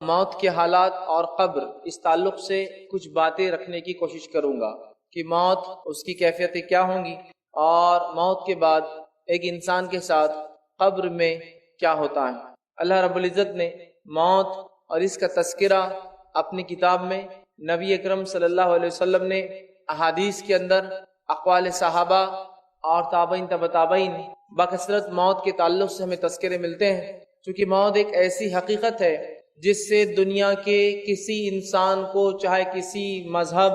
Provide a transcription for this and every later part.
موت کے حالات اور قبر اس تعلق سے کچھ باتیں رکھنے کی کوشش کروں گا کہ موت اس کی کیفیتیں کیا ہوں گی اور موت کے بعد ایک انسان کے ساتھ قبر میں کیا ہوتا ہے۔ اللہ رب العزت نے موت اور اس کا تذکرہ اپنی کتاب میں، نبی اکرم صلی اللہ علیہ وسلم نے احادیث کے اندر، اقوال صحابہ اور تابعین تبع تابعین بکثرت موت کے تعلق سے ہمیں تذکرے ملتے ہیں، چونکہ موت ایک ایسی حقیقت ہے جس سے دنیا کے کسی انسان کو، چاہے کسی مذہب،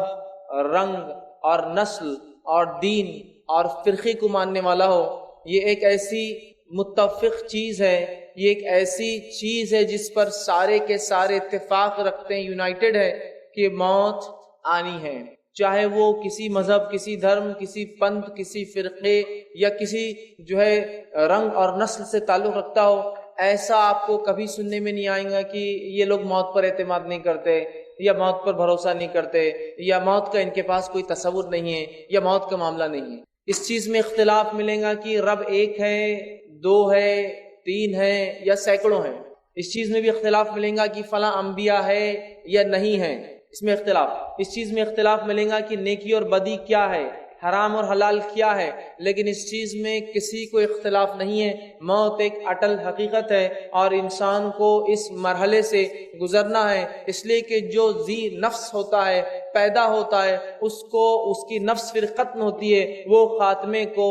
رنگ اور نسل اور دین اور فرقے کو ماننے والا ہو، یہ ایک ایسی متفق چیز ہے، یہ ایک ایسی چیز ہے جس پر سارے کے سارے اتفاق رکھتے ہیں، یونائٹڈ ہے کہ موت آنی ہے، چاہے وہ کسی مذہب، کسی دھرم، کسی پنتھ، کسی فرقے یا کسی رنگ اور نسل سے تعلق رکھتا ہو۔ ایسا آپ کو کبھی سننے میں نہیں آئے گا کہ یہ لوگ موت پر اعتماد نہیں کرتے یا موت پر بھروسہ نہیں کرتے یا موت کا ان کے پاس کوئی تصور نہیں ہے یا موت کا معاملہ نہیں ہے۔ اس چیز میں اختلاف ملے گا کہ رب ایک ہے، دو ہے، تین ہے یا سینکڑوں ہیں۔ اس چیز میں بھی اختلاف ملے گا کہ فلاں انبیاء ہے یا نہیں ہے، اس میں اختلاف۔ اس چیز میں اختلاف ملے گا کہ نیکی اور بدی کیا ہے، حرام اور حلال کیا ہے، لیکن اس چیز میں کسی کو اختلاف نہیں ہے، موت ایک اٹل حقیقت ہے اور انسان کو اس مرحلے سے گزرنا ہے، اس لیے کہ جو ذی نفس ہوتا ہے، پیدا ہوتا ہے، اس کو اس کی نفس پھر ختم ہوتی ہے، وہ خاتمے کو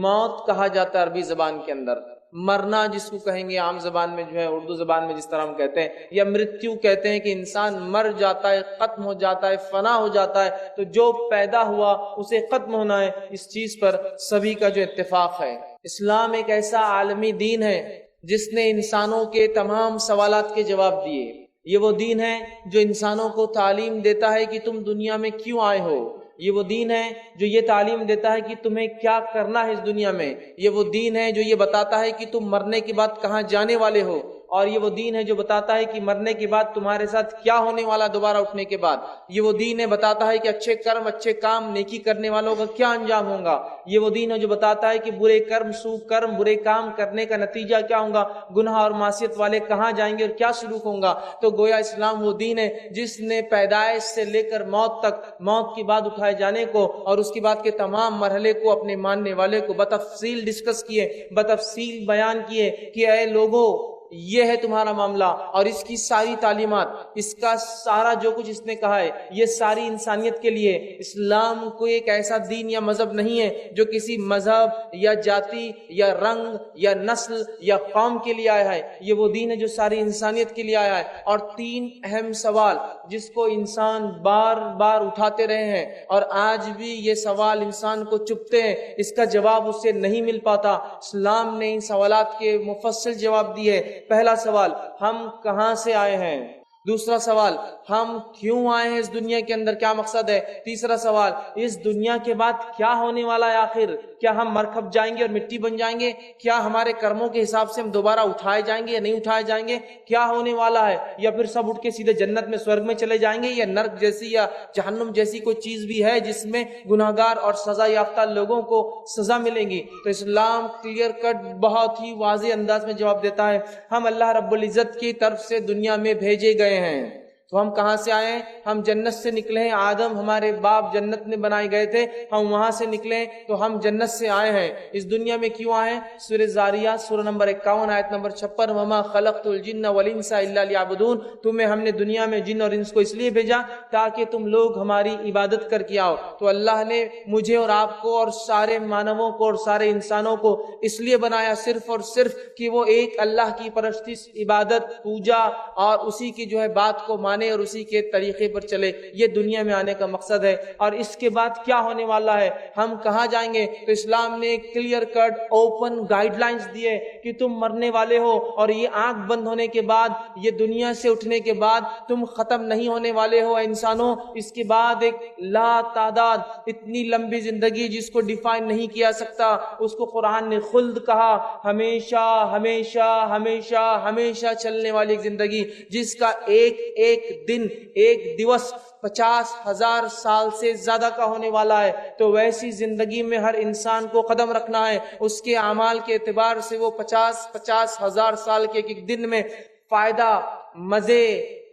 موت کہا جاتا ہے عربی زبان کے اندر۔ مرنا جس کو کہیں گے عام زبان میں اردو زبان میں جس طرح ہم کہتے ہیں، یا مرتیو کہتے ہیں کہ انسان مر جاتا ہے، ختم ہو جاتا ہے، فنا ہو جاتا ہے، تو جو پیدا ہوا اسے ختم ہونا ہے، اس چیز پر سبھی کا جو اتفاق ہے۔ اسلام ایک ایسا عالمی دین ہے جس نے انسانوں کے تمام سوالات کے جواب دیے۔ یہ وہ دین ہے جو انسانوں کو تعلیم دیتا ہے کہ تم دنیا میں کیوں آئے ہو، یہ وہ دین ہے جو یہ تعلیم دیتا ہے کہ تمہیں کیا کرنا ہے اس دنیا میں، یہ وہ دین ہے جو یہ بتاتا ہے کہ تم مرنے کے بعد کہاں جانے والے ہو، اور یہ وہ دین ہے جو بتاتا ہے کہ مرنے کے بعد تمہارے ساتھ کیا ہونے والا دوبارہ اٹھنے کے بعد، یہ وہ دین ہے بتاتا ہے کہ اچھے کرم، اچھے کام، نیکی کرنے والوں کا کیا انجام ہوگا، یہ وہ دین ہے جو بتاتا ہے کہ برے کرم، سو کرم، برے کام کرنے کا نتیجہ کیا ہوگا، گناہ اور معصیت والے کہاں جائیں گے اور کیا سلوک ہوگا۔ تو گویا اسلام وہ دین ہے جس نے پیدائش سے لے کر موت تک، موت کے بعد اٹھائے جانے کو اور اس کے بعد کے تمام مرحلے کو اپنے ماننے والے کو بتفصیل ڈسکس کیے، بتفصیل بیان کیے کہ اے لوگوں، یہ ہے تمہارا معاملہ، اور اس کی ساری تعلیمات، اس کا سارا جو کچھ اس نے کہا ہے، یہ ساری انسانیت کے لیے۔ اسلام کوئی ایک ایسا دین یا مذہب نہیں ہے جو کسی مذہب یا جاتی یا رنگ یا نسل یا قوم کے لیے آیا ہے، یہ وہ دین ہے جو ساری انسانیت کے لیے آیا ہے۔ اور تین اہم سوال جس کو انسان بار بار اٹھاتے رہے ہیں اور آج بھی یہ سوال انسان کو چبھتے ہیں، اس کا جواب اس سے نہیں مل پاتا، اسلام نے ان سوالات کے مفصل جواب دیے۔ پہلا سوال، ہم کہاں سے آئے ہیں؟ دوسرا سوال، ہم کیوں آئے ہیں اس دنیا کے اندر، کیا مقصد ہے؟ تیسرا سوال، اس دنیا کے بعد کیا ہونے والا ہے آخر؟ کیا ہم مر کھپ جائیں گے اور مٹی بن جائیں گے؟ کیا ہمارے کرموں کے حساب سے ہم دوبارہ اٹھائے جائیں گے یا نہیں اٹھائے جائیں گے؟ کیا ہونے والا ہے؟ یا پھر سب اٹھ کے سیدھے جنت میں، سورگ میں چلے جائیں گے، یا نرک جیسی یا جہنم جیسی کوئی چیز بھی ہے جس میں گناہگار اور سزا یافتہ لوگوں کو سزا ملے گی؟ تو اسلام کلیئر کٹ بہت ہی واضح انداز میں جواب دیتا ہے، ہم اللہ رب العزت کی طرف سے دنیا میں بھیجے گئے ہیں۔ تو ہم کہاں سے آئے ہیں؟ ہم جنت سے نکلے ہیں، آدم ہمارے باپ جنت میں بنائے گئے تھے، ہم وہاں سے نکلے، تو ہم جنت سے آئے ہیں۔ اس دنیا میں کیوں آئے ہیں؟ سورہ زاریات سورہ نمبر 51 آیت نمبر 56، وما خلقت الجن والانس الا لیعبدون، تمہیں ہم نے دنیا میں جن اور انس کو اس لیے بھیجا تاکہ تم لوگ ہماری عبادت کر کے آؤ۔ تو اللہ نے مجھے اور آپ کو اور سارے مانووں کو اور سارے انسانوں کو اس لیے بنایا صرف اور صرف کہ وہ ایک اللہ کی پرستش، عبادت، پوجا اور اسی کی بات کو مانے اور اسی کے طریقے پر چلے، یہ دنیا میں آنے کا مقصد ہے۔ اور اس کے بعد کیا ہونے والا ہے، ہم کہاں جائیں گے؟ تو اسلام نے clear cut open guidelines دیے کہ تم مرنے والے ہو، اور یہ آنکھ بند ہونے کے بعد، یہ دنیا سے اٹھنے کے بعد تم ختم نہیں ہونے والے ہو اے انسانوں۔ اس کے بعد ایک لا تعداد اتنی لمبی زندگی جس کو ڈیفائن نہیں کیا سکتا، اس کو قرآن نے خلد کہا، ہمیشہ ہمیشہ ہمیشہ ہمیشہ چلنے والی ایک زندگی، جس کا ایک ایک دن، ایک دیوس 50,000 سال سے زیادہ کا ہونے والا ہے۔ تو ویسی زندگی میں ہر انسان کو قدم رکھنا ہے، اس کے اعمال کے اعتبار سے وہ 50,000 سال کے ایک دن میں فائدہ مزے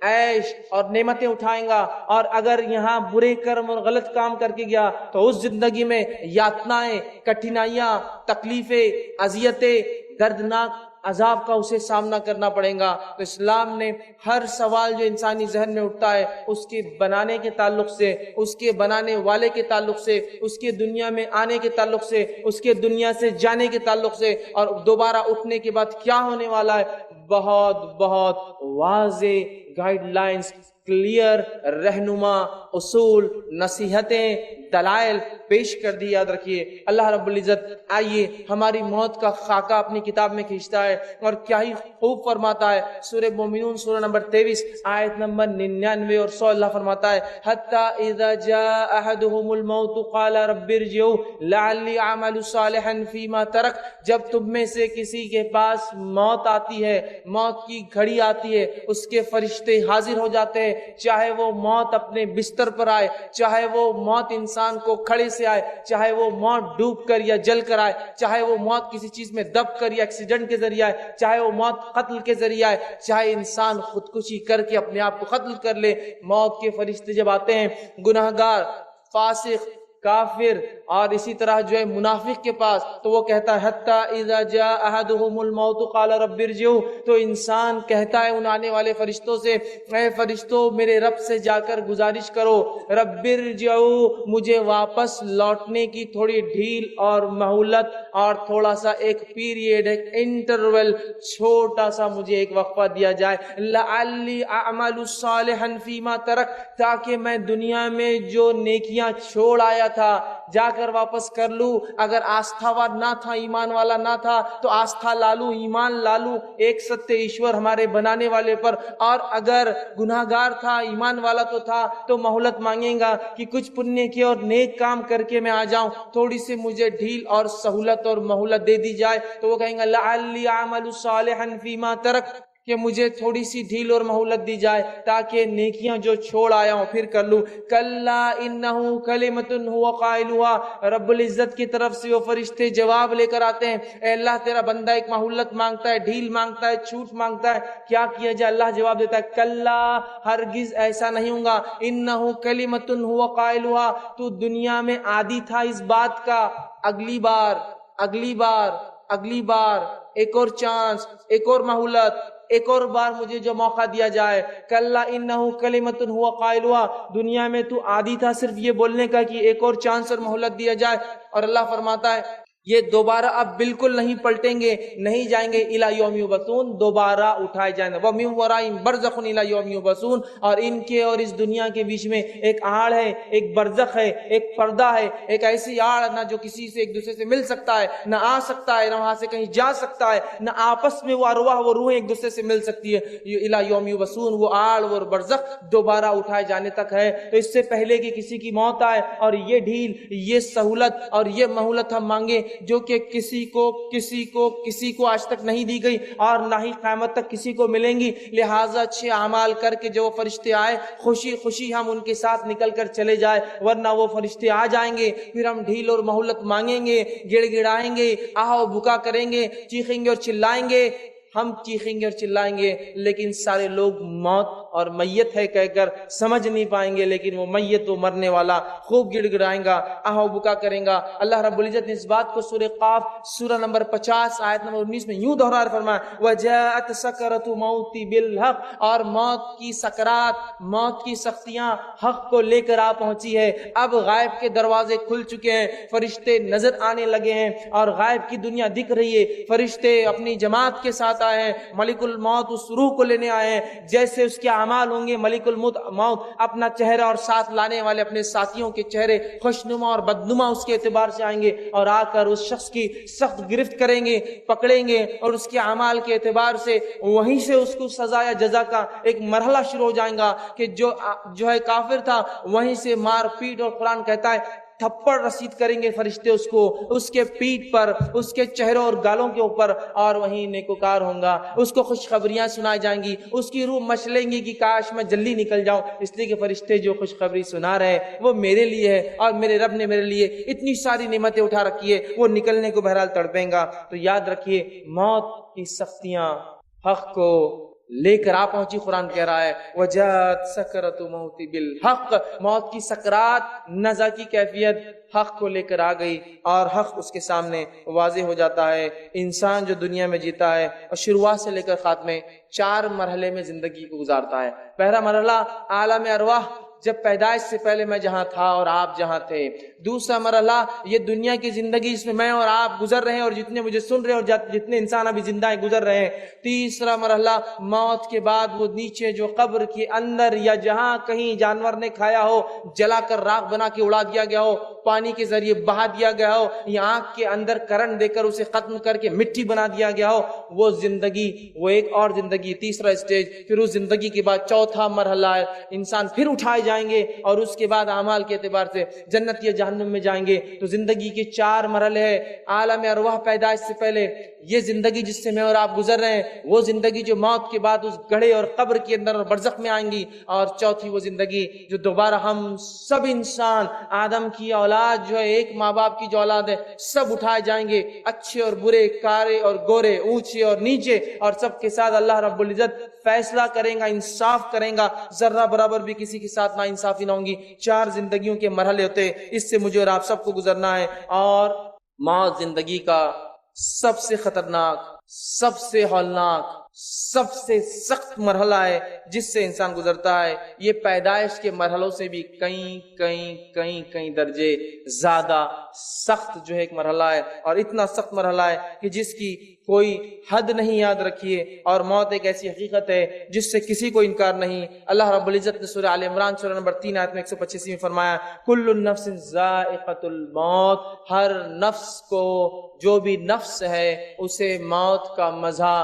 عیش اور نعمتیں اٹھائیں گا، اور اگر یہاں برے کرم اور غلط کام کر کے گیا تو اس زندگی میں یاتنائیں، کٹھنائیاں، تکلیفیں، اذیتیں، دردناک عذاب کا اسے سامنا کرنا پڑے گا۔ تو اسلام نے ہر سوال جو انسانی ذہن میں اٹھتا ہے اس کے بنانے کے تعلق سے، اس کے بنانے والے کے تعلق سے، اس کے دنیا میں آنے کے تعلق سے، اس کے دنیا سے جانے کے تعلق سے، اور دوبارہ اٹھنے کے بعد کیا ہونے والا ہے، بہت واضح گائیڈ لائنز، کلیئر رہنما اصول، نصیحتیں، دلائل پیش کر دی۔ یاد رکھیے اللہ رب العزت آئیے ہماری موت کا خاکہ اپنی کتاب میں کھینچتا ہے، اور کیا ہی خوب فرماتا ہے۔ سورہ مومنون سورہ نمبر 23 آیت نمبر 99 اور 100 اللہ فرماتا ہے حتی اذا جاء احدهم الموت قال رب ارجعوا لعلی اعمل صالحا فیما ترک، جب تم میں سے کسی کے پاس موت آتی ہے، موت کی گھڑی آتی ہے، اس کے فرشتے حاضر ہو جاتے ہیں، چاہے وہ موت اپنے بستر پر آئے، چاہے وہ موت انسان کو کھڑے سے آئے، چاہے وہ موت ڈوب کر یا جل کر آئے، چاہے وہ موت کسی چیز میں دب کر یا ایکسیڈنٹ کے ذریعے آئے، چاہے وہ موت قتل کے ذریعے آئے، چاہے انسان خودکشی کر کے اپنے آپ کو قتل کر لے، موت کے فرشتے جب آتے ہیں گناہگار، فاسق، کافر اور اسی طرح جو ہے منافق کے پاس، تو وہ کہتا ہے حتی اذا جاء احدهم الموت قال رب ارجعوا، تو انسان کہتا ہے ان آنے والے فرشتوں سے اے فرشتوں میرے رب سے جا کر گزارش کرو، رب ارجعوا، مجھے واپس لوٹنے کی تھوڑی ڈھیل اور مہلت اور تھوڑا سا ایک پیریڈ، ایک انٹرول، چھوٹا سا مجھے ایک وقفہ دیا جائے، لعلی اعمل صالحا فیما ترک، تاکہ میں دنیا میں جو نیکیاں چھوڑ آیا تھا جا کر واپس کر لوں۔ اگر آستھاوان نہ تھا، ایمان والا نہ تھا، تو آستھا لالوں، ایمان لالوں ایک ستیہ ایشور ہمارے بنانے والے پر، اور اگر گناہگار تھا، ایمان والا تو تھا، تو مہلت مانگیں گا کہ کچھ پنیہ کی اور نیک کام کر کے میں آ جاؤں، تھوڑی سی مجھے ڈھیل اور سہولت اور مہلت دے دی جائے، تو وہ کہیں گا لعلی اعمل صالحا فیما ترک، کہ مجھے تھوڑی سی ڈھیل اور مہلت دی جائے تاکہ نیکیاں جو چھوڑ آیا ہوں پھر کر لوں۔ کلا انہ کلمۃ هو قائلها، رب العزت کی طرف سے وہ فرشتے جواب لے کر آتے ہیں، اے اللہ تیرا بندہ ایک مہلت مانگتا ہے، ڈھیل مانگتا ہے، چھوٹ مانگتا ہے، کیا کیا جائے؟ اللہ جواب دیتا ہے کلا، ہرگز ایسا نہیں ہوگا، انہ کلمۃ هو قائلها، تو دنیا میں عادی تھا اس بات کا، اگلی بار اگلی بار اگلی بار ایک اور چانس، ایک اور مہلت، ایک اور بار مجھے جو موقع دیا جائے۔ کلا انہ کلمۃ هو قائلها، دنیا میں تو عادی تھا صرف یہ بولنے کا کہ ایک اور چانس اور مہلت دیا جائے، اور اللہ فرماتا ہے یہ دوبارہ اب بالکل نہیں پلٹیں گے، نہیں جائیں گے الی یوم یبعثون، دوبارہ اٹھائے جائیں گے، وَمِن وَرَائِهِمْ بَرْزَخٌ الی یوم یبعثون، اور ان کے اور اس دنیا کے بیچ میں ایک آڑ ہے، ایک برزخ ہے، ایک پردہ ہے، ایک ایسی آڑ نہ جو کسی سے ایک دوسرے سے مل سکتا ہے، نہ آ سکتا ہے، نہ وہاں سے کہیں جا سکتا ہے، نہ آپس میں وہ ارواح وہ روحیں ایک دوسرے سے مل سکتی ہے، الی یوم یبعثون، وہ آڑ وہ برزخ دوبارہ اٹھائے جانے تک ہے۔ تو اس سے پہلے کہ کسی کی موت آئے اور یہ ڈھیل، یہ سہولت اور یہ مہلت ہم مانگے جو کہ کسی کو آج تک نہیں دی گئی اور نہ ہی قیامت تک کسی کو ملیں گی، لہٰذا اچھے اعمال کر کے جو وہ فرشتے آئے خوشی خوشی ہم ان کے ساتھ نکل کر چلے جائے، ورنہ وہ فرشتے آ جائیں گے، پھر ہم ڈھیل اور مہلت مانگیں گے، گڑ گڑائیں گے، آہو بکا کریں گے، چیخیں گے اور چلائیں گے، ہم چیخیں گے اور چلائیں گے، لیکن سارے لوگ موت اور میت ہے کہہ کر سمجھ نہیں پائیں گے، لیکن وہ میت وہ مرنے والا خوب گڑ گڑائیں گا، آہو بکا کریں گا۔ اللہ رب العزت نے اس بات کو سورہ قاف سورہ نمبر 50 آیت نمبر 19 میں یوں دہرا فرمایا وَجَاءَتْ سَكْرَةُ الْمَوْتِ بِالْحَقِّ، اور موت کی سکرات، موت کی سختیاں حق کو لے کر آ پہنچی ہے۔ اب غائب کے دروازے کھل چکے ہیں، فرشتے نظر آنے لگے ہیں اور غائب کی دنیا دکھ رہی ہے، فرشتے اپنی جماعت کے ساتھ آئے ہیں، ملک الموت اس روح کو لینے آئے ہیں، جیسے اس کے اعمال ہوں گے ملک الموت اپنا چہرہ اور ساتھ لانے والے اپنے ساتھیوں کے چہرے خوشنما اور بدنما اس کے اعتبار سے آئیں گے، اور آ کر اس شخص کی سخت گرفت کریں گے، پکڑیں گے، اور اس کے اعمال کے اعتبار سے وہیں سے اس کو سزا یا جزا کا ایک مرحلہ شروع ہو جائے گا کہ جو ہے کافر تھا وہیں سے مار پیٹ، اور قرآن کہتا ہے تھپڑ رسید کریں گے فرشتے اس کو، اس کے پیٹ پر، اس کے چہروں اور گالوں کے اوپر، اور وہیں نیکوکار ہوں گا، اس کو خوشخبریاں سنائی جائیں گی، اس کی روح مچلیں گی کہ کاش میں جلدی نکل جاؤں، اس لیے کہ فرشتے جو خوشخبری سنا رہے ہیں وہ میرے لیے ہے، اور میرے رب نے میرے لیے اتنی ساری نعمتیں اٹھا رکھی ہے، وہ نکلنے کو بہرحال تڑپیں گا۔ تو یاد رکھیے موت کی سختیاں حق کو لے کر آ پہنچی. قرآن کہہ رہا ہے وجات سکرت موت بالحق، موت کی سکرات نزع کی کیفیت حق کو لے کر آ گئی اور حق اس کے سامنے واضح ہو جاتا ہے. انسان جو دنیا میں جیتا ہے اور شروعات سے لے کر خاتمے 4 مرحلے میں زندگی کو گزارتا ہے. پہلا مرحلہ عالم ارواح، جب پیدائش سے پہلے میں جہاں تھا اور آپ جہاں تھے. دوسرا مرحلہ یہ دنیا کی زندگی جس میں اور آپ گزر رہے ہیں اور جتنے مجھے سن رہے ہیں اور جتنے انسان ابھی زندہ ہیں گزر رہے ہیں. تیسرا مرحلہ موت کے بعد وہ نیچے جو قبر کے اندر یا جہاں کہیں جانور نے کھایا ہو جلا کر راکھ بنا کے اڑا دیا گیا ہو، پانی کے ذریعے بہا دیا گیا ہو یا آنکھ کے اندر کرنٹ دے کر اسے ختم کر کے مٹی بنا دیا گیا ہو، وہ زندگی، وہ ایک اور زندگی، تیسرا اسٹیج. پھر اس زندگی کے بعد چوتھا مرحلہ ہے انسان پھر اٹھائے جائیں گے اور اس کے بعد اعمال کے اعتبار سے جنت یا جہنم میں جائیں گے. تو زندگی کے 4 مرحلے ہیں. عالم ارواح پیدائش سے پہلے یہ زندگی جس سے میں اور آپ گزر رہے ہیں، وہ زندگی جو موت کے بعد اس گڑھے اور قبر کے اندر اور برزخ میں آئیں گی. اور چوتھی وہ زندگی جو دوبارہ ہم سب انسان آدم کی اولاد جو ہے، ایک ماں باپ کی جو اولاد ہے، سب اٹھائے جائیں گے، اچھے اور برے، کارے اور گورے، اونچے اور نیچے، اور سب کے ساتھ اللہ رب العزت فیصلہ کریں گا، انصاف کریں گا. ذرہ برابر بھی کسی کے ساتھ نا انصافی نہ ہوں گی. 4 زندگیوں کے مرحلے ہوتے ہیں، اس سے مجھے اور آپ سب کو گزرنا ہے. اور موت زندگی کا سب سے خطرناک، سب سے ہولناک، سب سے سخت مرحلہ ہے جس سے انسان گزرتا ہے. یہ پیدائش کے مرحلوں سے بھی کئی درجے زیادہ سخت جو ہے ایک مرحلہ ہے، اور اتنا سخت مرحلہ ہے کہ جس کی کوئی حد نہیں. یاد رکھیے، اور موت ایک ایسی حقیقت ہے جس سے کسی کو انکار نہیں. اللہ رب العزت نے سورہ آل عمران سورہ نمبر 3 آیت میں 125 میں فرمایا کل نفس ذائقۃ الموت، ہر نفس کو، جو بھی نفس ہے اسے موت کا مزہ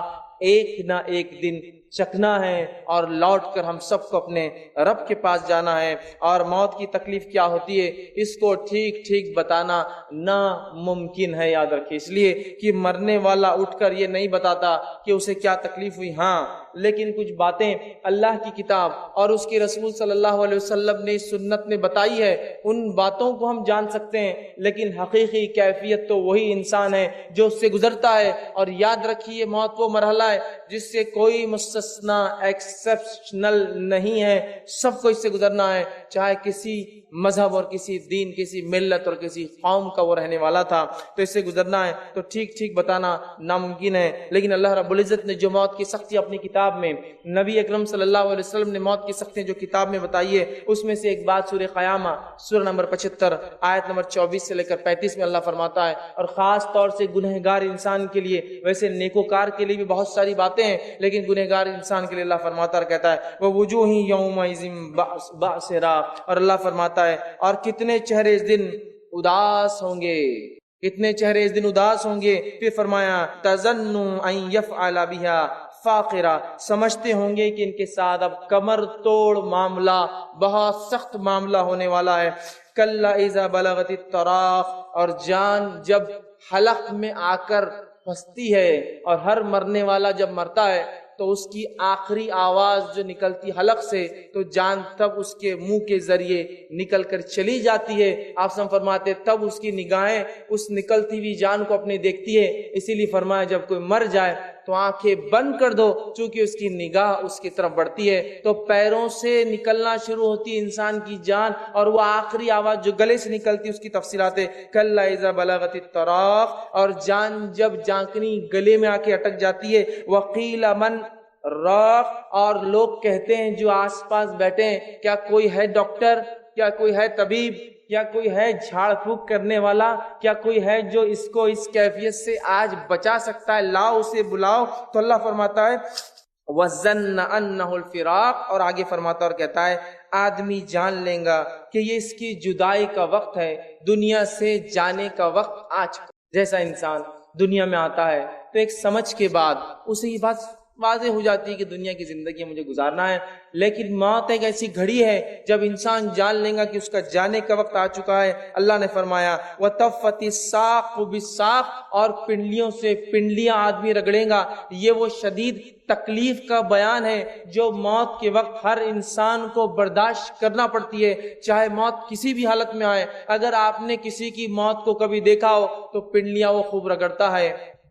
ایک نہ ایک دن چکنا ہے، اور لوٹ کر ہم سب کو اپنے رب کے پاس جانا ہے. اور موت کی تکلیف کیا ہوتی ہے اس کو ٹھیک بتانا ناممکن ہے. یاد رکھیے، اس لیے کہ مرنے والا اٹھ کر یہ نہیں بتاتا کہ اسے کیا تکلیف ہوئی. ہاں، لیکن کچھ باتیں اللہ کی کتاب اور اس کے رسول صلی اللہ علیہ وسلم نے سنت نے بتائی ہے، ان باتوں کو ہم جان سکتے ہیں، لیکن حقیقی کیفیت تو وہی انسان ہے جو اس سے گزرتا ہے. اور یاد رکھیے، موت وہ مرحلہ ہے جس سے کوئی مستثنا ایکسپشنل نہیں ہے، سب کو اس سے گزرنا ہے. چاہے کسی مذہب اور کسی دین، کسی ملت اور کسی قوم کا وہ رہنے والا تھا، تو اس سے گزرنا ہے. تو ٹھیک بتانا ناممکن ہے. لیکن اللہ رب العزت نے جو موت کی سختی اپنی کتاب میں، نبی اکرم صلی اللہ علیہ وسلم نے موت کی سختی جو کتاب میں بتائی ہے، اس میں سے ایک بات سورہ قیامہ سورہ نمبر 75 آیت نمبر 24 سے لے کر 35 میں اللہ فرماتا ہے. اور خاص طور سے گنہگار انسان کے لیے، ویسے نیکوکار کے لیے بھی بہت ساری باتیں ہیں، لیکن گنہگار انسان کے لیے اللہ فرماتا اور کہتا ہے وَوُجُوهٍ يَوْمَئِذٍ بَاسِرَةٌ، اور اللہ فرماتا ہے اور کتنے چہرے اس دن اداس ہوں گے، کتنے چہرے اس دن اداس ہوں گے. پھر فرمایا تَظَنُّ أَن يَفْعَلَ بِهَا فاقرہ، سمجھتے ہوں گے کہ ان کے ساتھ اب کمر توڑ معاملہ، بہت سخت معاملہ ہونے والا ہے. کَلَّا إِذَا بَلَغَتِ التَّرَاقِ، اور جان جب حلق میں آ کر پھنستی ہے، اور ہر مرنے والا جب مرتا ہے تو اس کی آخری آواز جو نکلتی حلق سے، تو جان تب اس کے منہ کے ذریعے نکل کر چلی جاتی ہے. آپ سب فرماتے تب اس کی نگاہیں اس نکلتی ہوئی جان کو اپنے دیکھتی ہے. اسی لیے فرمایا جب کوئی مر جائے تو آنکھیں بند کر دو، چونکہ اس کی نگاہ اس کی طرف بڑھتی ہے. تو پیروں سے نکلنا شروع ہوتی ہے انسان کی جان، اور وہ آخری آواز جو گلے سے نکلتی اس کی تفصیلات ہے کَلَّا إِذَا بَلَغَتِ التَّرَاقِ، اور جان جب جانکنی گلے میں آ کے اٹک جاتی ہے. وَقِيلَ مَنْ راق، اور لوگ کہتے ہیں جو آس پاس بیٹھے ہیں، کیا کوئی ہے ڈاکٹر، کیا کوئی ہے طبیب، کیا کوئی ہے جھاڑ پھونک کرنے والا، کیا کوئی ہے جو اس کو اس کیفیت سے آج بچا سکتا ہے، لاؤ اسے بلاؤ. تو اللہ فرماتا ہے وَظَنَّ أَنَّهُ الْفِرَاقُ، اور آگے فرماتا اور کہتا ہے آدمی جان لیں گا کہ یہ اس کی جدائی کا وقت ہے، دنیا سے جانے کا وقت آ چکا. جیسا انسان دنیا میں آتا ہے تو ایک سمجھ کے بعد اسے یہ بات واضح ہو جاتی ہے کہ دنیا کی زندگی مجھے گزارنا ہے، لیکن موت ایک ایسی گھڑی ہے جب انسان جان لے گا کہ اس کا جانے کا وقت آ چکا ہے. اللہ نے فرمایا وَتَفَّتِ السَّاقُ بِالسَّاقِ، اور پنڈلیوں سے پنڈلیاں آدمی رگڑے گا. یہ وہ شدید تکلیف کا بیان ہے جو موت کے وقت ہر انسان کو برداشت کرنا پڑتی ہے، چاہے موت کسی بھی حالت میں آئے. اگر آپ نے کسی کی موت کو کبھی دیکھا ہو تو پنڈلیاں وہ خوب رگڑتا ہے،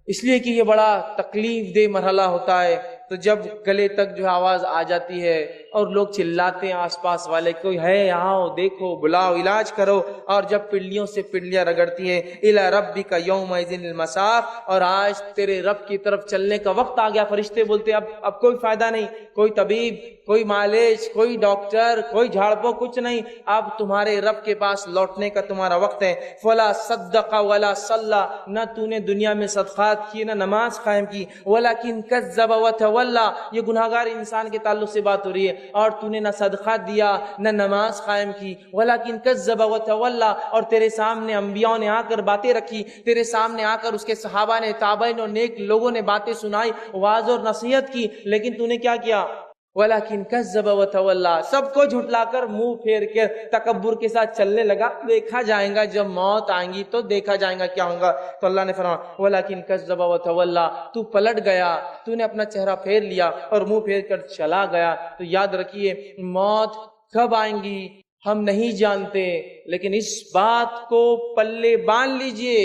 اس لیے کہ یہ بڑا تکلیف دہ مرحلہ ہوتا ہے. تو جب گلے تک جو ہے آواز آ جاتی ہے اور لوگ چلاتے ہیں آس پاس والے، کوئی ہے آؤ دیکھو بلاؤ علاج کرو، اور جب پنڈلیوں سے پنڈلیاں رگڑتی ہیں، الی ربک یومئذ المساق، اور آج تیرے رب کی طرف چلنے کا وقت آ گیا، فرشتے بولتے اب کوئی فائدہ نہیں، کوئی طبیب، کوئی معالج، کوئی ڈاکٹر، کوئی جھاڑپو، کچھ نہیں، اب تمہارے رب کے پاس لوٹنے کا تمہارا وقت ہے۔ فلا صدق ولا صلی، نہ تو نے دنیا میں صدقات کی نہ نماز قائم کی، ولکن کذب وتولی، یہ گناہگار انسان کے تعلق سے بات ہو رہی ہے، اور تو نے نہ صدقات دیا نہ نماز قائم کی، ولکن کذب وتولی، اور تیرے سامنے انبیاء نے آ کر باتیں رکھی، تیرے سامنے آ کر اس کے صحابہ نے، تابعین اور نیک لوگوں نے باتیں سنائی، واعظ اور نصیحت کی، لیکن تو نے کیا کیا؟ وَلَكِنْ كَذَّبَ وَتَوَلَّى، سب کو جھٹلا کر منہ پھیر کے تکبر کے ساتھ چلنے لگا، دیکھا جائے گا جب موت آئیں گی تو دیکھا جائے گا کیا ہوگا۔ تو اللہ نے فرمایا وَلَكِنْ كَذَّبَ وَتَوَلَّى، تو پلٹ گیا، تو نے اپنا چہرہ پھیر لیا اور منہ پھیر کر چلا گیا۔ تو یاد رکھیے موت کب آئیں گی ہم نہیں جانتے، لیکن اس بات کو پلے باندھ لیجئے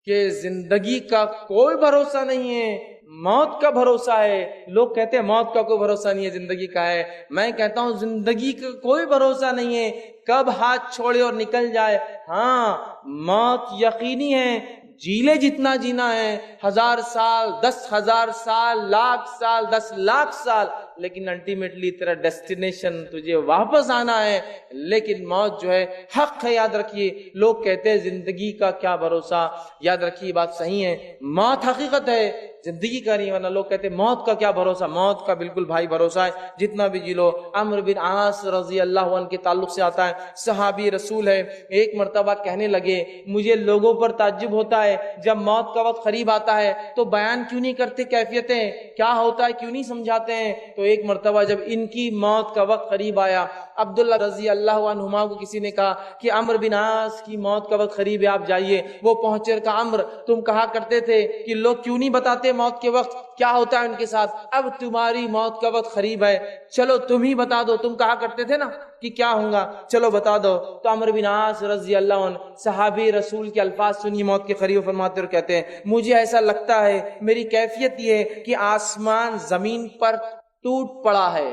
کہ زندگی کا کوئی بھروسہ نہیں ہے، موت کا بھروسہ ہے۔ لوگ کہتے ہیں موت کا کوئی بھروسہ نہیں ہے، زندگی کا ہے۔ میں کہتا ہوں زندگی کا کوئی بھروسہ نہیں ہے، کب ہاتھ چھوڑے اور نکل جائے۔ ہاں موت یقینی ہے، جیلے جتنا جینا ہے، 1000 سال، 10,000 سال، 1,00,000 سال، 10,00,000 سال، لیکن الٹیمیٹلی تیرا ڈیسٹینیشن تجھے واپس آنا ہے۔ لیکن موت جو ہے حق ہے، یاد رکھیے۔ لوگ کہتے ہیں زندگی کا کیا بھروسہ، یاد رکھیے بات صحیح ہے، موت حقیقت ہے، زندگی کا نہیں، ورنہ لوگ کہتے ہیں موت کا کیا بھروسہ، موت کا بالکل بھائی بھروسہ ہے، جتنا بھی جی لو۔ عمرو بن عاص رضی اللہ عنہ کے تعلق سے آتا ہے، صحابی رسول ہے، ایک مرتبہ کہنے لگے مجھے لوگوں پر تعجب ہوتا ہے جب موت کا وقت قریب آتا ہے تو بیان کیوں نہیں کرتے کیفیتیں، کیا ہوتا ہے کیوں نہیں سمجھاتے ہیں۔ تو ایک مرتبہ جب ان کی موت کا وقت قریب آیا، عبداللہ رضی اللہ عنہما کو کسی نے کہا کہ عمرو بن عاص کی موت کا وقت قریب ہے، آپ جائیے۔ وہ پہنچے اور کہا عمرو تم کہا کرتے تھے کہ لوگ کیوں نہیں بتاتے موت کے وقت کیا ہوتا ہے ان کے ساتھ، اب تمہاری موت کا وقت قریب ہے، چلو تم ہی بتا دو، تم کہا کرتے تھے نا کہ کیا ہوگا، چلو بتا دو۔ تو عمرو بن عاص رضی اللہ عنہ صحابی رسول کے الفاظ سنیے موت کے قریب، فرماتے اور کہتے ہیں مجھے ایسا لگتا ہے، میری کیفیت یہ ہے کہ آسمان زمین پر ٹوٹ پڑا ہے،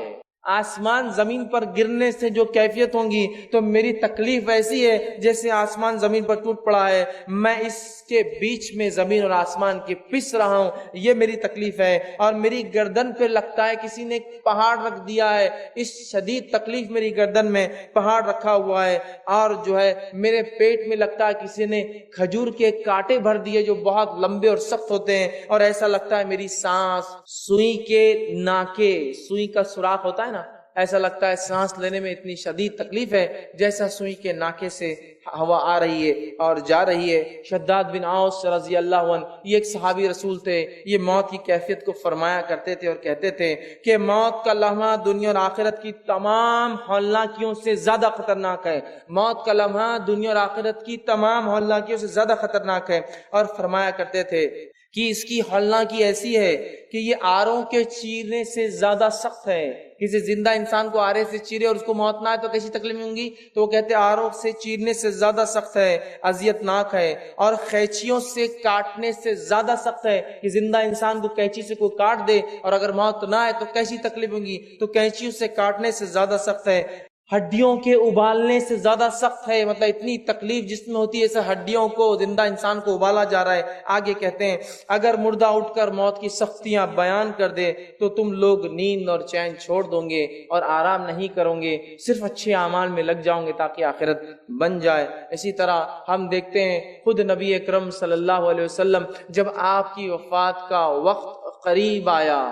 آسمان زمین پر گرنے سے جو کیفیت ہوں گی تو میری تکلیف ایسی ہے جیسے آسمان زمین پر ٹوٹ پڑا ہے، میں اس کے بیچ میں زمین اور آسمان کے پس رہا ہوں، یہ میری تکلیف ہے، اور میری گردن پہ لگتا ہے کسی نے پہاڑ رکھ دیا ہے، اس شدید تکلیف میری گردن میں پہاڑ رکھا ہوا ہے، اور جو ہے میرے پیٹ میں لگتا ہے کسی نے کھجور کے کانٹے بھر دیے جو بہت لمبے اور سخت ہوتے ہیں، اور ایسا لگتا ہے میری سانس سوئی کے ناکے، سوئی کا سوراخ ہوتا ہے نا، ایسا لگتا ہے سانس لینے میں اتنی شدید تکلیف ہے جیسا سوئی کے ناکے سے ہوا آ رہی ہے اور جا رہی ہے۔ شداد بن اوس رضی اللہ عنہ یہ ایک صحابی رسول تھے، یہ موت کی کیفیت کو فرمایا کرتے تھے اور کہتے تھے کہ موت کا لمحہ دنیا اور آخرت کی تمام ہولناکیوں سے زیادہ خطرناک ہے، موت کا لمحہ دنیا اور آخرت کی تمام ہولناکیوں سے زیادہ خطرناک ہے، اور فرمایا کرتے تھے کہ اس کی ہولناکی ایسی ہے کہ یہ آروں کے چیرنے سے زیادہ سخت ہے۔ کسی زندہ انسان کو آرے سے چیرے اور اس کو موت نہ آئے تو کیسی تکلیف ہوں گی، تو وہ کہتے ہیں آروں سے چیرنے سے زیادہ سخت ہے، اذیت ناک ہے، اور قینچیوں سے کاٹنے سے زیادہ سخت ہے کہ زندہ انسان کو قینچی سے کوئی کاٹ دے اور اگر موت نہ آئے تو کیسی تکلیف ہوں گی، تو قینچیوں سے کاٹنے سے زیادہ سخت ہے، ہڈیوں کے ابالنے سے زیادہ سخت ہے، مطلب اتنی تکلیف جس میں ہوتی ہے ایسے ہڈیوں کو زندہ انسان کو ابالا جا رہا ہے۔ آگے کہتے ہیں اگر مردہ اٹھ کر موت کی سختیاں بیان کر دے تو تم لوگ نیند اور چین چھوڑ دو گے اور آرام نہیں کرو گے، صرف اچھے اعمال میں لگ جاؤ گے تاکہ آخرت بن جائے۔ اسی طرح ہم دیکھتے ہیں خود نبی اکرم صلی اللہ علیہ وسلم جب آپ کی وفات کا وقت قریب آیا،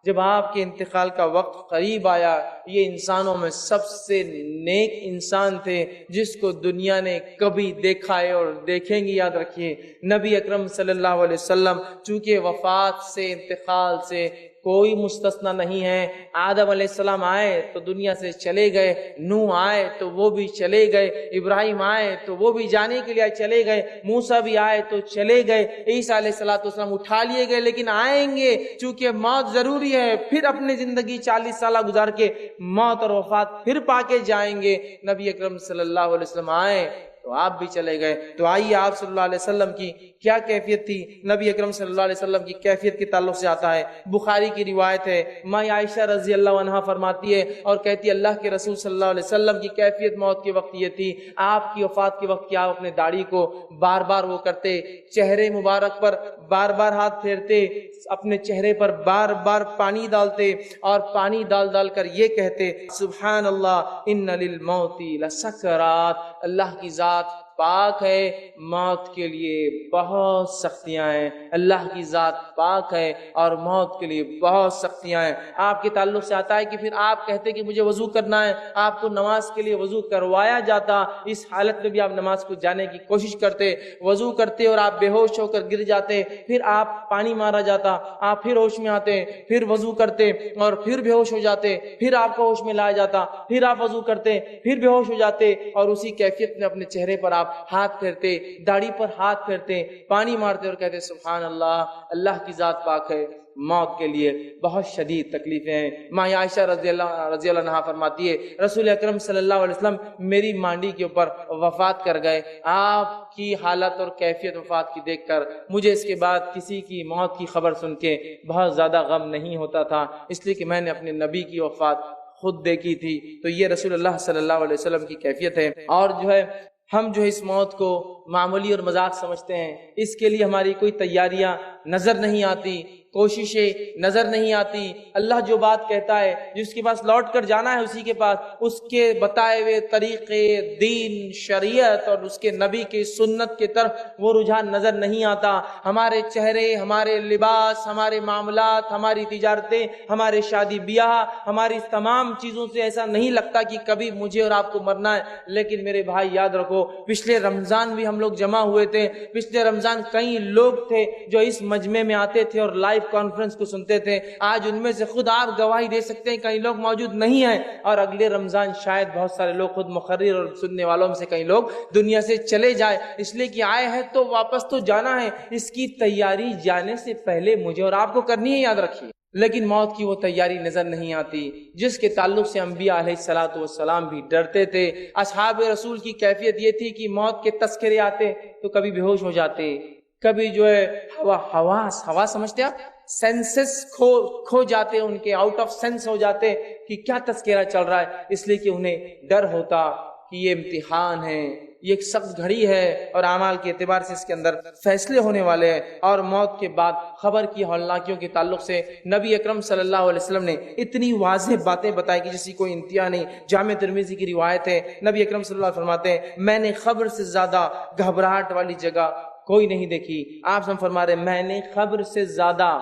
جب آپ کے انتقال کا وقت قریب آیا، یہ انسانوں میں سب سے نیک انسان تھے جس کو دنیا نے کبھی دیکھا ہے اور دیکھیں گی۔ یاد رکھیے نبی اکرم صلی اللہ علیہ وسلم چونکہ وفات سے، انتقال سے کوئی مستثنا نہیں ہے۔ آدم علیہ السلام آئے تو دنیا سے چلے گئے، نوح آئے تو وہ بھی چلے گئے، ابراہیم آئے تو وہ بھی جانے کے لیے چلے گئے، موسیٰ بھی آئے تو چلے گئے، عیسیٰ علیہ السلام اٹھا لیے گئے لیکن آئیں گے، چونکہ موت ضروری ہے، پھر اپنی زندگی 40 سالہ گزار کے موت اور وفات پھر پا کے جائیں گے۔ نبی اکرم صلی اللہ علیہ وسلم آئے، تو آپ بھی چلے گئے۔ تو آئیے آپ صلی اللہ علیہ وسلم کی کیا کیفیت تھی، نبی اکرم صلی اللہ علیہ وسلم کی کیفیت کے تعلق سے آتا ہے۔ بخاری کی روایت ہے، ماں عائشہ رضی اللہ عنہا فرماتی ہے اور کہتی ہے اللہ کے رسول صلی اللہ علیہ وسلم کی کیفیت موت کے وقت یہ تھی، آپ کی وفات کے وقت کیا آپ اپنے داڑھی کو بار بار وہ کرتے، چہرے مبارک پر بار بار ہاتھ پھیرتے، اپنے چہرے پر بار بار پانی ڈالتے اور پانی ڈال ڈال کر یہ کہتے سبحان اللہ ان للموت لسکرات، اللہ کی ذات پاک ہے، موت کے لیے بہت سختیاں ہیں، اللہ کی ذات پاک ہے اور موت کے لیے بہت سختیاں ہیں۔ آپ کے تعلق سے آتا ہے کہ پھر آپ کہتے کہ مجھے وضو کرنا ہے، آپ کو نماز کے لیے وضو کروایا جاتا، اس حالت میں بھی آپ نماز کو جانے کی کوشش کرتے، وضو کرتے اور آپ بے ہوش ہو کر گر جاتے، پھر آپ پانی مارا جاتا، آپ پھر ہوش میں آتے، پھر وضو کرتے اور پھر بے ہوش ہو جاتے، پھر آپ کو ہوش میں لایا جاتا، پھر آپ وضو کرتے، پھر بے ہوش ہو جاتے اور اسی کیفیت میں اپنے چہرے پر آپ ہاتھ پھیرتے، داڑھی پر ہاتھ پھیرتے، پانی مارتے اور کہتے سبحان اللہ، اللہ کی ذات پاک ہے۔ موت کے لیے بہت شدید تکلیفیں ہیں۔ ماں عائشہ رضی اللہ عنہا فرماتی ہے رسول اکرم صلی اللہ علیہ وسلم میری مانڈی کے اوپر وفات کر گئے، آپ کی حالت اور کیفیت وفات کی دیکھ کر مجھے اس کے بعد کسی کی موت کی خبر سن کے بہت زیادہ غم نہیں ہوتا تھا، اس لیے کہ میں نے اپنے نبی کی وفات خود دیکھی تھی۔ تو یہ رسول اللہ صلی اللہ علیہ وسلم کی کیفیت ہے۔ اور جو ہے ہم جو اس موت کو معمولی اور مذاق سمجھتے ہیں، اس کے لیے ہماری کوئی تیاریاں نظر نہیں آتی، کوششیں نظر نہیں آتی۔ اللہ جو بات کہتا ہے، جس کے پاس لوٹ کر جانا ہے اسی کے پاس، اس کے بتائے ہوئے طریقے، دین، شریعت اور اس کے نبی کی سنت کی طرف وہ رجحان نظر نہیں آتا۔ ہمارے چہرے، ہمارے لباس، ہمارے معاملات، ہماری تجارتیں، ہمارے شادی بیاہ، ہماری تمام چیزوں سے ایسا نہیں لگتا کہ کبھی مجھے اور آپ کو مرنا ہے۔ لیکن میرے بھائی یاد رکھو، پچھلے رمضان بھی ہم لوگ جمع ہوئے تھے، پچھلے رمضان کئی لوگ تھے جو اس مجمع میں آتے تھے اور لائیو کانفرنس کو سنتے تھے۔ آج ان میں سے خود آپ گواہی دے سکتے ہیں کئی لوگ موجود نہیں ہیں، اور اگلے رمضان شاید بہت سارے لوگ خود مقرر اور سننے والوں میں سے کئی لوگ دنیا سے چلے جائے، اس لیے کہ آئے ہیں تو واپس تو جانا ہے۔ اس کی تیاری جانے سے پہلے مجھے اور آپ کو کرنی ہے، یاد رکھیے۔ لیکن موت کی وہ تیاری نظر نہیں آتی جس کے تعلق سے انبیاء علیہ الصلوۃ والسلام بھی ڈرتے تھے۔ اصحاب رسول کی کیفیت یہ تھی کہ موت کے تذکرے آتے تو کبھی بے ہوش ہو جاتے، کبھی جو ہے ہوا سمجھتے آپ، سینسز کھو جاتے، ان کے آؤٹ آف سینس ہو جاتے کہ کیا تذکرہ چل رہا ہے، اس لیے کہ انہیں ڈر ہوتا کہ یہ امتحان ہے، یہ ایک سخت گھڑی ہے اور اعمال کے اعتبار سے اس کے اندر فیصلے ہونے والے ہیں۔ اور موت کے بعد خبر کی ہولناکیوں کے تعلق سے نبی اکرم صلی اللہ علیہ وسلم نے اتنی واضح باتیں بتائی کہ جس کی کوئی انتہا نہیں۔ جامع ترمذی کی روایت ہے، نبی اکرم صلی اللہ علیہ وسلم فرماتے ہیں میں نے خبر سے زیادہ گھبراہٹ والی جگہ کوئی نہیں دیکھی۔ آپ سے فرما رہے میں نے خبر سے زیادہ،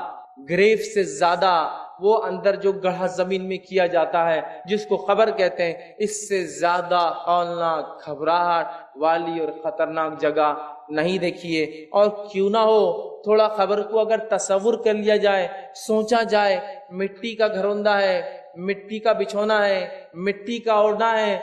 گریف سے زیادہ، وہ اندر جو گڑھا زمین میں کیا جاتا ہے جس کو قبر کہتے ہیں، اس سے زیادہ ہولناک، گھبراہٹ والی اور خطرناک جگہ نہیں دیکھیے۔ اور کیوں نہ ہو تھوڑا قبر کو اگر تصور کر لیا جائے، سوچا جائے، مٹی کا گھروندہ ہے، مٹی کا بچھونا ہے، مٹی کا اوڑھنا ہے،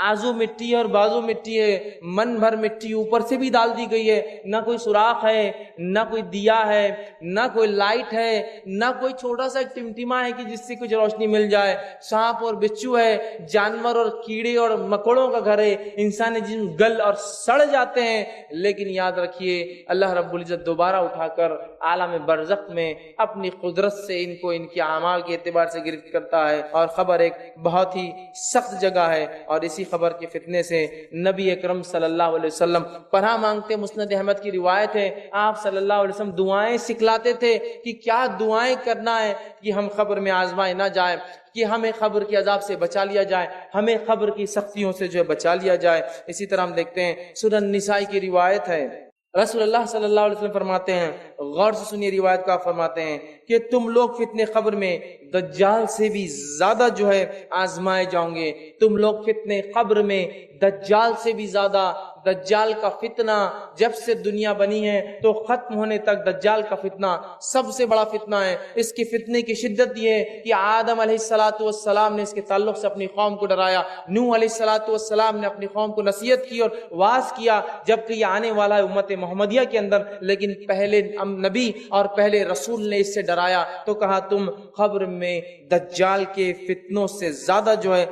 آزو مٹی اور بازو مٹی ہے، من بھر مٹی اوپر سے بھی ڈال دی گئی ہے، نہ کوئی سوراخ ہے، نہ کوئی دیا ہے، نہ کوئی لائٹ ہے، نہ کوئی چھوٹا سا ٹمٹما ہے کہ جس سے کچھ روشنی مل جائے، سانپ اور بچھو ہے، جانور اور کیڑے اور مکوڑوں کا گھر ہے، انسانی جسم گل اور سڑ جاتے ہیں۔ لیکن یاد رکھیے اللہ رب العزت دوبارہ اٹھا کر عالم برزخ میں اپنی قدرت سے ان کو ان کے اعمال کے اعتبار سے گرفت کرتا ہے۔ اور خبر ایک بہت ہی سخت جگہ ہے، اور اسی خبر کے فتنے سے نبی اکرم صلی اللہ علیہ وسلم پناہ مانگتے۔ مسند احمد کی روایت ہے آپ صلی اللہ علیہ وسلم دعائیں سکھلاتے تھے کہ کیا دعائیں کرنا ہے کہ ہم قبر میں آزمائے نہ جائیں، کہ ہمیں قبر کے عذاب سے بچا لیا جائے، ہمیں قبر کی سختیوں سے جو ہے بچا لیا جائے۔ اسی طرح ہم دیکھتے ہیں سنن نسائی کی روایت ہے، رسول اللہ صلی اللہ علیہ وسلم فرماتے ہیں، غور سے سنیے روایت کا، فرماتے ہیں کہ تم لوگ فتنے قبر میں دجال سے بھی زیادہ جو ہے آزمائے جاؤں گے، تم لوگ فتنے قبر میں دجال سے بھی زیادہ۔ دجال کا فتنہ جب سے دنیا بنی ہے تو ختم ہونے تک دجال کا فتنہ سب سے بڑا فتنہ ہے۔ اس کی فتنے کی شدت یہ ہے کہ آدم علیہ السلام نے اس کے تعلق سے اپنی قوم کو ڈرایا، نوح علیہ السلام نے اپنی قوم کو نصیحت کی اور واعظ کیا، جبکہ یہ آنے والا ہے امت محمدیہ کے اندر، لیکن پہلے نبی اور پہلے رسول نے اس سے ڈرایا تو کہا تم قبر میں دجال کے فتنوں سے زیادہ جو ہے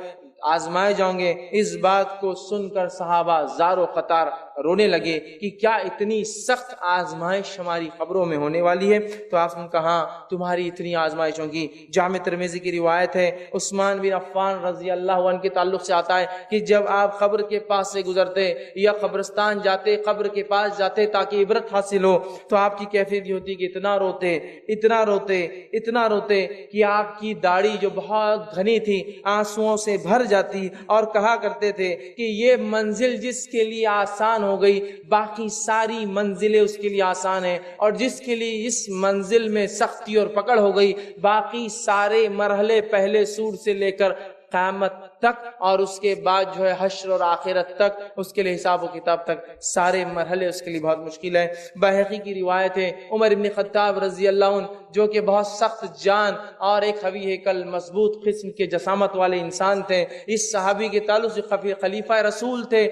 آزمائے جاؤں گے۔ اس بات کو سن کر صحابہ زار و قطار رونے لگے کہ کیا اتنی سخت آزمائش ہماری قبروں میں ہونے والی ہے؟ تو آپ نے کہا تمہاری اتنی آزمائش ہوگی۔ جامع ترمذی کی روایت ہے، عثمان بن عفان رضی اللہ عنہ کے تعلق سے آتا ہے کہ جب آپ قبر کے پاس سے گزرتے یا قبرستان جاتے، قبر کے پاس جاتے تاکہ عبرت حاصل ہو، تو آپ کی کیفیت یہ ہوتی کہ اتنا روتے کہ آپ کی داڑھی جو بہت گھنی تھی آنسوؤں سے بھر جاتی، اور کہا کرتے تھے کہ یہ منزل جس کے لیے آسان ہو گئی باقی ساری منزلیں اس کے لیے آسان ہیں، اور جس کے لیے اس منزل میں سختی اور پکڑ ہو گئی باقی سارے مرحلے پہلے سور سے لے کر قیامت تک اور اس کے بعد جو ہے حشر اور آخرت تک، اس کے لیے حساب و کتاب تک سارے مرحلے اس کے لیے بہت مشکل ہے۔ بحقی کی روایت ہے، عمر بن خطاب رضی اللہ عنہ جو کہ بہت سخت جان اور ایک قوی ہیکل مضبوط قسم کے جسامت والے انسان تھے، اس صحابی کے تعلق سے خلیفہ رسول تھے،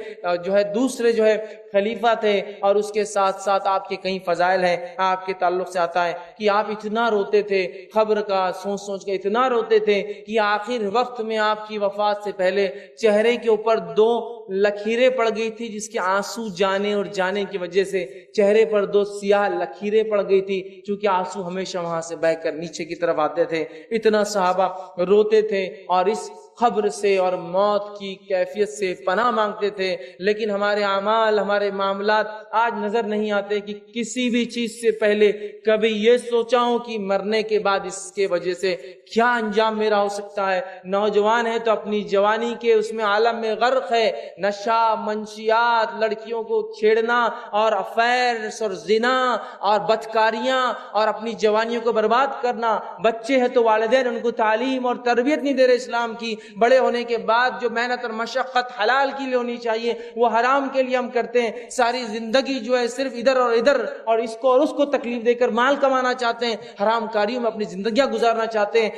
جو ہے دوسرے جو ہے خلیفہ تھے، اور اس کے ساتھ ساتھ آپ کے کئی فضائل ہیں۔ آپ کے تعلق سے آتا ہے کہ آپ اتنا روتے تھے، خبر کا سوچ کے اتنا روتے تھے کہ آخر وقت میں آپ کی وفات سے پہلے چہرے کے اوپر 2 لکیریں پڑ گئی تھی، جس کے آنسو جانے کی وجہ سے چہرے پر 2 سیاہ لکیریں پڑ گئی تھی، چونکہ آنسو ہمیشہ وہاں سے بہہ کر نیچے کی طرف آتے تھے۔ اتنا صحابہ روتے تھے اور اس قبر سے اور موت کی کیفیت سے پناہ مانگتے تھے، لیکن ہمارے اعمال، ہمارے معاملات آج نظر نہیں آتے کہ کسی بھی چیز سے پہلے کبھی یہ سوچا ہوں کہ مرنے کے بعد اس کے وجہ سے کیا انجام میرا ہو سکتا ہے۔ نوجوان ہے تو اپنی جوانی کے اس میں عالم میں غرق ہے، نشہ، منشیات، لڑکیوں کو چھیڑنا اور افیئرز اور زنا اور بدکاریاں اور اپنی جوانیوں کو برباد کرنا۔ بچے ہیں تو والدین ان کو تعلیم اور تربیت نہیں دے رہے اسلام کی، بڑے ہونے کے بعد جو محنت اور مشقت حلال کے لیے ہونی چاہیے وہ حرام کے لیے ہم کرتے ہیں۔ ساری زندگی جو ہے صرف ادھر اور اس کو اور اس کو تکلیف دے کر مال کمانا چاہتے ہیں، حرام کاریوں میں اپنی زندگیاں گزارنا چاہتے ہیں،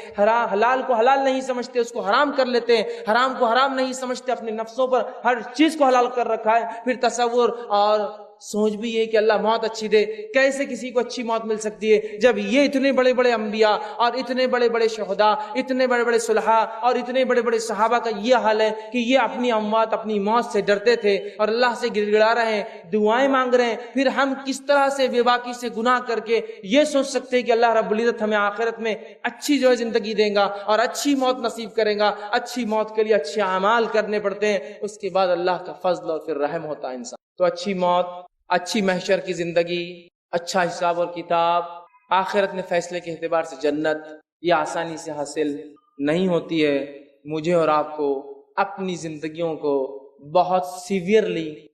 حلال کو حلال نہیں سمجھتے، اس کو حرام کر لیتے ہیں، حرام کو حرام نہیں سمجھتے، اپنے نفسوں پر ہر چیز کو حلال کر رکھا ہے۔ پھر تصور اور سوچ بھی یہ کہ اللہ موت اچھی دے، کیسے کسی کو اچھی موت مل سکتی ہے جب یہ اتنے بڑے بڑے انبیاء اور اتنے بڑے بڑے شہداء، اتنے بڑے بڑے صلحاء اور اتنے بڑے بڑے صحابہ کا یہ حال ہے کہ یہ اپنی اموات، اپنی موت سے ڈرتے تھے اور اللہ سے گڑ گڑا رہے ہیں، دعائیں مانگ رہے ہیں۔ پھر ہم کس طرح سے بے باکی سے گناہ کر کے یہ سوچ سکتے ہیں کہ اللہ رب العزت ہمیں آخرت میں اچھی جو ہے زندگی دیں گا اور اچھی موت نصیب کرے گا؟ اچھی موت کے لیے اچھے اعمال کرنے پڑتے ہیں، اس کے بعد اللہ کا فضل اور پھر رحم ہوتا ہے انسان۔ تو اچھی موت، اچھی محشر کی زندگی، اچھا حساب اور کتاب، آخرت میں فیصلے کے اعتبار سے جنت، یہ آسانی سے حاصل نہیں ہوتی ہے۔ مجھے اور آپ کو اپنی زندگیوں کو بہت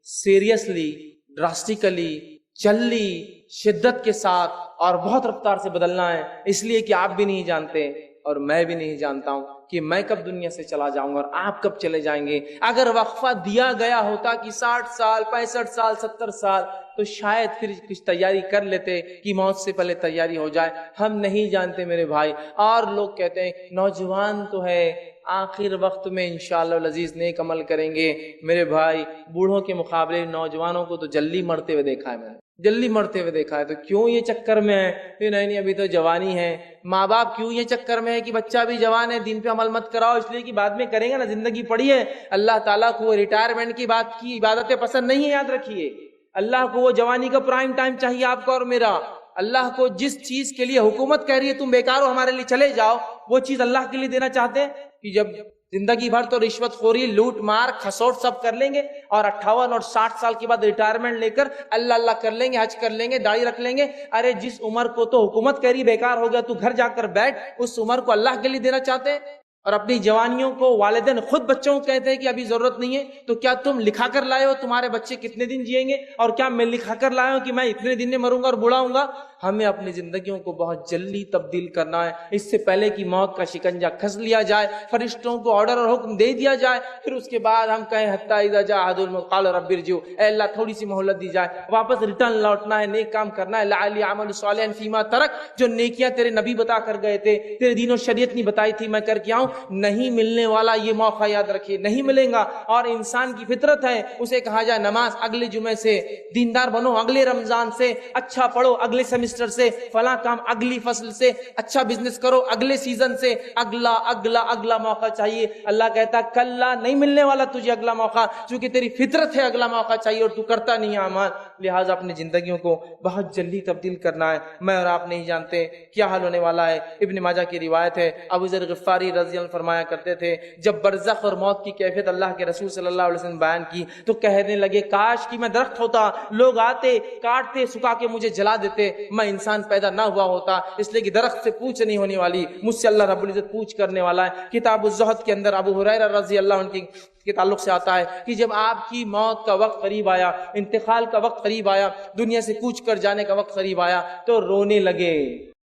سیریسلی، ڈراسٹیکلی، جلدی، شدت کے ساتھ اور بہت رفتار سے بدلنا ہے، اس لیے کہ آپ بھی نہیں جانتے اور میں بھی نہیں جانتا ہوں کہ میں کب دنیا سے چلا جاؤں گا اور آپ کب چلے جائیں گے۔ اگر وقفہ دیا گیا ہوتا کہ 60 سال، 65 سال، 70 سال، تو شاید پھر کچھ تیاری کر لیتے کہ موت سے پہلے تیاری ہو جائے۔ ہم نہیں جانتے میرے بھائی، اور لوگ کہتے ہیں نوجوان تو ہے، آخر وقت میں انشاءاللہ العزیز نیک عمل کریں گے۔ میرے بھائی، بوڑھوں کے مقابلے نوجوانوں کو تو جلدی مرتے ہوئے دیکھا ہے میں نے، جلدی مرتے ہوئے دیکھا ہے۔ تو کیوں یہ چکر میں ہے؟ نہیں ابھی تو جوانی ہے۔ ماں باپ کیوں یہ چکر میں ہے کہ بچہ بھی جوان ہے، دین پہ عمل مت کراؤ؟ اس لیے کہ بعد میں کریں گے نا، زندگی پڑی ہے۔ اللہ تعالیٰ کو ریٹائرمنٹ کی بات کی عبادتیں پسند نہیں ہے، یاد رکھیے۔ اللہ کو وہ جوانی کا پرائم ٹائم چاہیے، آپ کا اور میرا۔ اللہ کو جس چیز کے لیے حکومت کہہ رہی ہے تم بیکار ہو، ہمارے لیے چلے جاؤ، وہ چیز اللہ کے لیے دینا چاہتے ہیں کہ جب زندگی بھر تو رشوت خوری، لوٹ مار، کھسوٹ سب کر لیں گے اور 58 اور 60 سال کے بعد ریٹائرمنٹ لے کر اللہ کر لیں گے، حج کر لیں گے، داڑھی رکھ لیں گے۔ ارے جس عمر کو تو حکومت کہہ رہی بیکار ہو گیا، تو گھر جا کر بیٹھ، اس عمر کو اللہ کے لیے دینا چاہتے ہیں؟ اور اپنی جوانیوں کو والدین خود بچوں کو کہتے ہیں کہ ابھی ضرورت نہیں ہے، تو کیا تم لکھا کر لائے ہو تمہارے بچے کتنے دن جئیں گے؟ اور کیا میں لکھا کر لایا ہوں کہ میں اتنے دن میں مروں گا اور بوڑھا ہوں گا؟ ہمیں اپنی زندگیوں کو بہت جلدی تبدیل کرنا ہے، اس سے پہلے کہ موت کا شکنجہ کھس لیا جائے، فرشتوں کو آرڈر اور حکم دے دیا جائے، پھر اس کے بعد ہم کہیں حتی اذا جاء احد الموت قال رب ارجعون، اے اللہ تھوڑی سی مہلت دی جائے، واپس ریٹرن لوٹنا ہے، نیک کام کرنا ہے، لعلی اعمل صالحا فیما ترک، جو نیکیاں تیرے نبی بتا کر گئے تھے، تیرے دین و شریعت نہیں بتائی تھی، میں کر کے آؤں۔ نہیں ملنے والا یہ موقع یاد رکھیے، نہیں ملے گا۔ اور انسان کی فطرت ہے، اسے کہا جائے نماز اگلے جمعے سے دیندار بنو، اگلے رمضان سے اچھا پڑھو، اگلے سیمسٹر سیمسٹر سے فلاں کام، اگلی فصل سے اچھا بزنس کرو، اگلے سیزن سے اگلا موقع چاہیے. اللہ کہتا کلا، نہیں ملنے والا تجھے اگلا موقع، چونکہ تیری فطرت ہے اگلا موقع چاہیے اور تو کرتا نہیں ہے اعمال. لہٰذا اپنی زندگیوں کو بہت جلدی تبدیل کرنا ہے. میں اور آپ نہیں جانتے کیا حال ہونے والا ہے. ابن ماجہ کی روایت ہے، ابو ذر غفاری رضی اللہ عنہ فرمایا کرتے تھے جب برزخ اور موت کی کیفیت اللہ کے رسول صلی اللہ علیہ وسلم بیان کی تو کہنے لگے کاش کہ میں درخت ہوتا، لوگ آتے کاٹتے سکھا کے مجھے جلا دیتے، میں انسان پیدا نہ ہوا ہوتا. اس لیے کہ درخت سے پوچھ نہیں ہونے والی، مجھ سے اللہ رب العزت پوچھ کرنے والا ہے. کتاب الزہد کے اندر ابو ہریرہ رضی اللہ عنہ کے تعلق سے آتا ہے کہ جب آپ کی موت کا وقت قریب آیا، انتقال کا وقت قریب آیا، دنیا سے کوچ کر جانے کا وقت قریب آیا تو رونے لگے.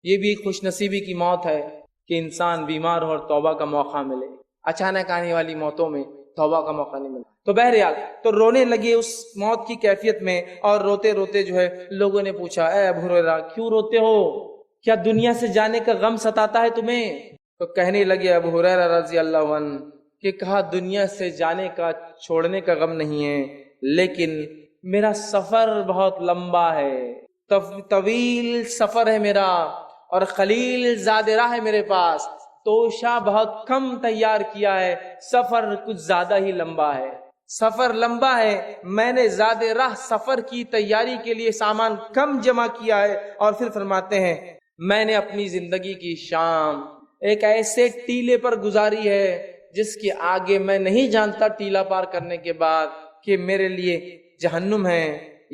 یہ بھی ایک خوش نصیبی کی موت ہے کہ انسان بیمار ہو اور توبہ کا موقع ملے. اچانک آنے والی موتوں میں توبہ کا موقع نہیں ملتا. تو بہرحال تو رونے لگے اس موت کی کیفیت میں، اور روتے روتے جو ہے لوگوں نے پوچھا اے ابو ہریرہ کیوں روتے ہو، کیا دنیا سے جانے کا غم ستاتا ہے تمہیں؟ تو کہنے لگے ابو ہریرہ رضی اللہ عنہ کہ کہا دنیا سے جانے کا، چھوڑنے کا غم نہیں ہے، لیکن میرا سفر بہت لمبا ہے، طویل سفر ہے میرا، اور خلیل زاد راہ ہے میرے پاس، توشہ بہت کم تیار کیا ہے، سفر کچھ زیادہ ہی لمبا ہے. سفر لمبا ہے، میں نے زاد راہ سفر کی تیاری کے لیے سامان کم جمع کیا ہے. اور پھر فرماتے ہیں میں نے اپنی زندگی کی شام ایک ایسے ٹیلے پر گزاری ہے جس کے آگے میں نہیں جانتا ٹیلا پار کرنے کے بعد کہ میرے لیے جہنم ہے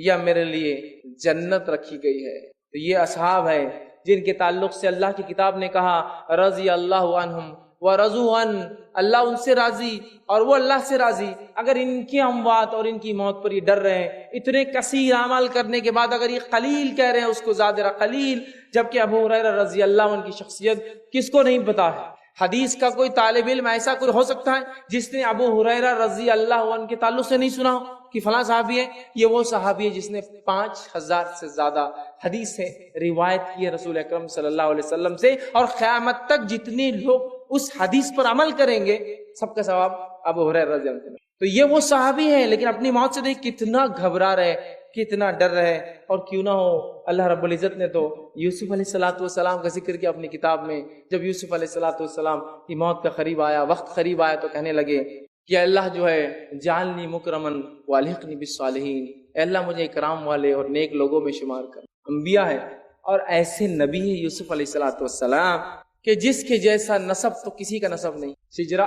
یا میرے لیے جنت رکھی گئی ہے. تو یہ اصحاب ہے جن کے تعلق سے اللہ کی کتاب نے کہا رضی اللہ عنہم ورضوا عنہ، اللہ ان سے راضی اور وہ اللہ سے راضی. اگر ان کی اموات اور ان کی موت پر یہ ڈر رہے ہیں، اتنے کثیر اعمال کرنے کے بعد اگر یہ قلیل کہہ رہے ہیں اس کو زادرہ قلیل، جبکہ ابو ہریرہ رضی اللہ عنہ کی شخصیت کس کو نہیں پتا ہے؟ حدیث کا کوئی طالب علم ایسا کوئی ہو سکتا ہے جس نے ابو ہریرہ رضی اللہ عنہ کے تعلق سے نہیں سنا ہو کہ فلاں صحابی ہے؟ یہ وہ صحابی ہے جس نے 5000 سے زیادہ حدیث ہے روایت کی ہے رسول اکرم صلی اللہ علیہ وسلم سے، اور قیامت تک جتنے لوگ اس حدیث پر عمل کریں گے سب کا ثواب ابو ہریرہ رضی اللہ عنہ. تو یہ وہ صحابی ہے، لیکن اپنی موت سے دیکھ کتنا گھبرا رہے، کتنا ڈر رہے. اور کیوں نہ ہو اللہ رب العزت نے تو یوسف علیہ السلام کا ذکر کیا اپنی کتاب میں. جب یوسف علیہ السلام کی موت کا قریب آیا، وقت قریب آیا، تو کہنے لگے کہ اللہ جو ہے جعلنی مکرمن والحقنی بالصالحین، اے اللہ مجھے اکرام والے اور نیک لوگوں میں شمار کر. انبیاء ہے اور ایسے نبی ہے یوسف علیہ السلام کہ جس کے جیسا نسب تو کسی کا نسب نہیں. شجرا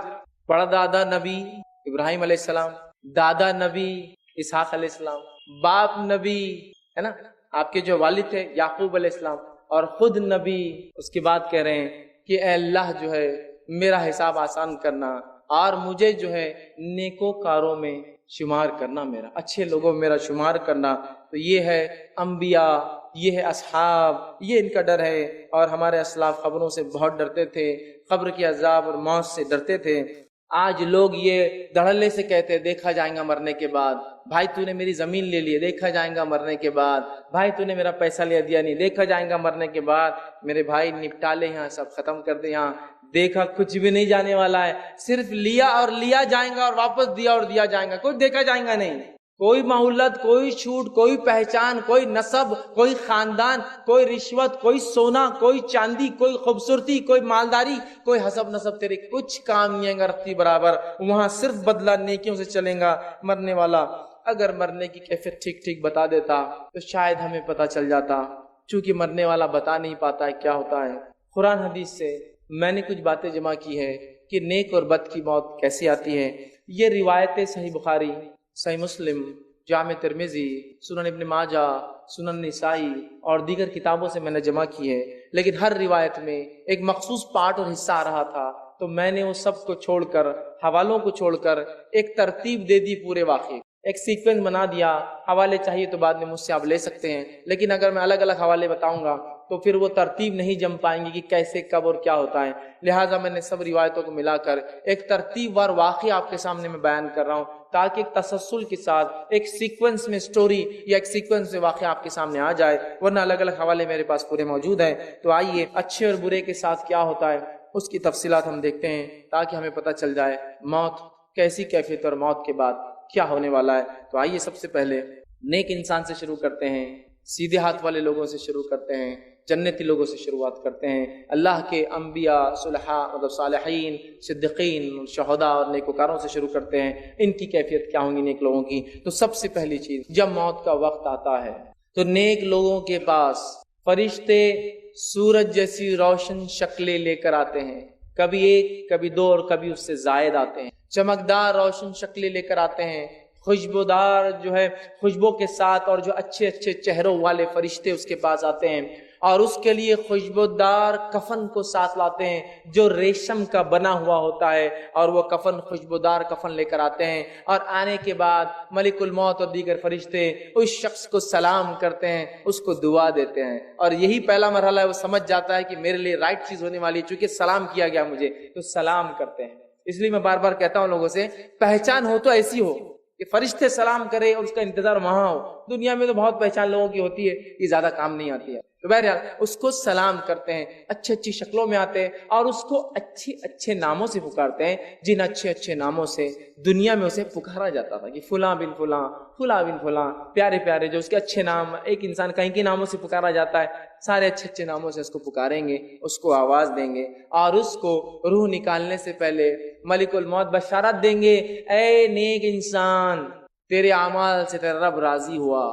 بڑا دادا نبی ابراہیم علیہ السلام، دادا نبی اسحاق علیہ السلام، باپ نبی ہے نا، آپ کے جو والد تھے یعقوب علیہ السلام، اور خود نبی. اس کے بعد کہہ رہے ہیں کہ اے اللہ جو ہے میرا حساب آسان کرنا اور مجھے جو ہے نیکوکاروں میں شمار کرنا، میرا اچھے لوگوں میں میرا شمار کرنا. تو یہ ہے انبیاء، یہ ہے اصحاب، یہ ان کا ڈر ہے. اور ہمارے اسلاف قبروں سے بہت ڈرتے تھے، قبر کے عذاب اور موت سے ڈرتے تھے. آج لوگ یہ دھڑلے سے کہتے دیکھا جائیں گا مرنے کے بعد، بھائی تو نے میری زمین لے لی، دیکھا جائیں گا مرنے کے بعد، بھائی تو نے میرا پیسہ لے دیا نہیں، دیکھا جائیں گا مرنے کے بعد. میرے بھائی نپٹا لے یہاں، سب ختم کر دے یہاں، دیکھا کچھ بھی نہیں جانے والا ہے، صرف لیا اور لیا جائیں گا اور واپس دیا اور دیا جائیں گا، کچھ دیکھا جائیں گا نہیں. کوئی مہلت، کوئی چھوٹ، کوئی پہچان، کوئی نسب، کوئی خاندان، کوئی رشوت، کوئی سونا، کوئی چاندی، کوئی خوبصورتی، کوئی مالداری، کوئی حسب نسب تیرے کچھ کام نہیں ہے رکھتی برابر. وہاں صرف بدلہ نیکیوں سے چلیں گا. مرنے والا اگر مرنے کی کیفیت ٹھیک ٹھیک بتا دیتا تو شاید ہمیں پتہ چل جاتا، چونکہ مرنے والا بتا نہیں پاتا ہے کیا ہوتا ہے. قرآن حدیث سے میں نے کچھ باتیں جمع کی ہے کہ نیک اور بد کی موت کیسی آتی ہے. یہ روایتیں صحیح بخاری، صحیح مسلم، جامع ترمذی، سنن ابن ماجہ، سنن نسائی اور دیگر کتابوں سے میں نے جمع کی ہے. لیکن ہر روایت میں ایک مخصوص پارٹ اور حصہ آ رہا تھا، تو میں نے وہ سب کو چھوڑ کر، حوالوں کو چھوڑ کر ایک ترتیب دے دی پورے واقعے، ایک سیکوینس بنا دیا. حوالے چاہیے تو بعد میں مجھ سے آپ لے سکتے ہیں، لیکن اگر میں الگ الگ حوالے بتاؤں گا تو پھر وہ ترتیب نہیں جم پائیں گی کہ کیسے، کب اور کیا ہوتا ہے. لہٰذا میں نے سب روایتوں کو ملا کر ایک ترتیب وار واقعہ آپ کے سامنے میں بیان کر رہا ہوں، تاکہ ایک تسلسل کے ساتھ ایک سیکوینس میں سٹوری یا ایک سیکوینس میں واقعہ آپ کے سامنے آ جائے، ورنہ الگ الگ حوالے میرے پاس پورے موجود ہیں. تو آئیے اچھے اور برے کے ساتھ کیا ہوتا ہے اس کی تفصیلات ہم دیکھتے ہیں، تاکہ ہمیں پتہ چل جائے موت کیسی کیفیت اور موت کے بعد کیا ہونے والا ہے. تو آئیے سب سے پہلے نیک انسان سے شروع کرتے ہیں سیدھے ہاتھ والے لوگوں سے شروع کرتے ہیں، جنتی لوگوں سے شروعات کرتے ہیں، اللہ کے انبیاء، صلحاء مطلب صالحین، صدیقین، شہداء اور نیکوکاروں سے شروع کرتے ہیں، ان کی کیفیت کیا ہوں گی نیک لوگوں کی۔ تو سب سے پہلی چیز، جب موت کا وقت آتا ہے تو نیک لوگوں کے پاس فرشتے سورج جیسی روشن شکلیں لے کر آتے ہیں، کبھی ایک، کبھی دو اور کبھی اس سے زائد آتے ہیں، چمکدار روشن شکلیں لے کر آتے ہیں، خوشبودار جو ہے خوشبو کے ساتھ، اور جو اچھے اچھے چہروں والے فرشتے اس کے پاس آتے ہیں، اور اس کے لیے خوشبودار کفن کو ساتھ لاتے ہیں جو ریشم کا بنا ہوا ہوتا ہے، اور وہ کفن خوشبودار کفن لے کر آتے ہیں، اور آنے کے بعد ملک الموت اور دیگر فرشتے اس شخص کو سلام کرتے ہیں، اس کو دعا دیتے ہیں، اور یہی پہلا مرحلہ ہے، وہ سمجھ جاتا ہے کہ میرے لیے رائٹ چیز ہونے والی ہے، چونکہ سلام کیا گیا مجھے، تو سلام کرتے ہیں۔ اس لیے میں بار بار کہتا ہوں لوگوں سے، پہچان ہو تو ایسی ہو کہ فرشتے سلام کرے اور اس کا انتظار وہاں ہو۔ دنیا میں تو بہت پہچان لوگوں کی ہوتی ہے، یہ زیادہ کام نہیں آتی ہے، تو بہرحال اس کو سلام کرتے ہیں، اچھی اچھی شکلوں میں آتے ہیں، اور اس کو اچھے اچھے ناموں سے پکارتے ہیں، جن اچھے اچھے ناموں سے دنیا میں اسے پکارا جاتا تھا کہ فلاں بن فلاں، فلاں بن فلاں، پیارے پیارے جو اس کے اچھے نام، ایک انسان کہیں کے ناموں سے پکارا جاتا ہے، سارے اچھے اچھے ناموں سے اس کو پکاریں گے، اس کو آواز دیں گے، اور اس کو روح نکالنے سے پہلے ملک الموت بشارت دیں گے، اے نیک انسان، تیرے اعمال سے تیرا رب راضی ہوا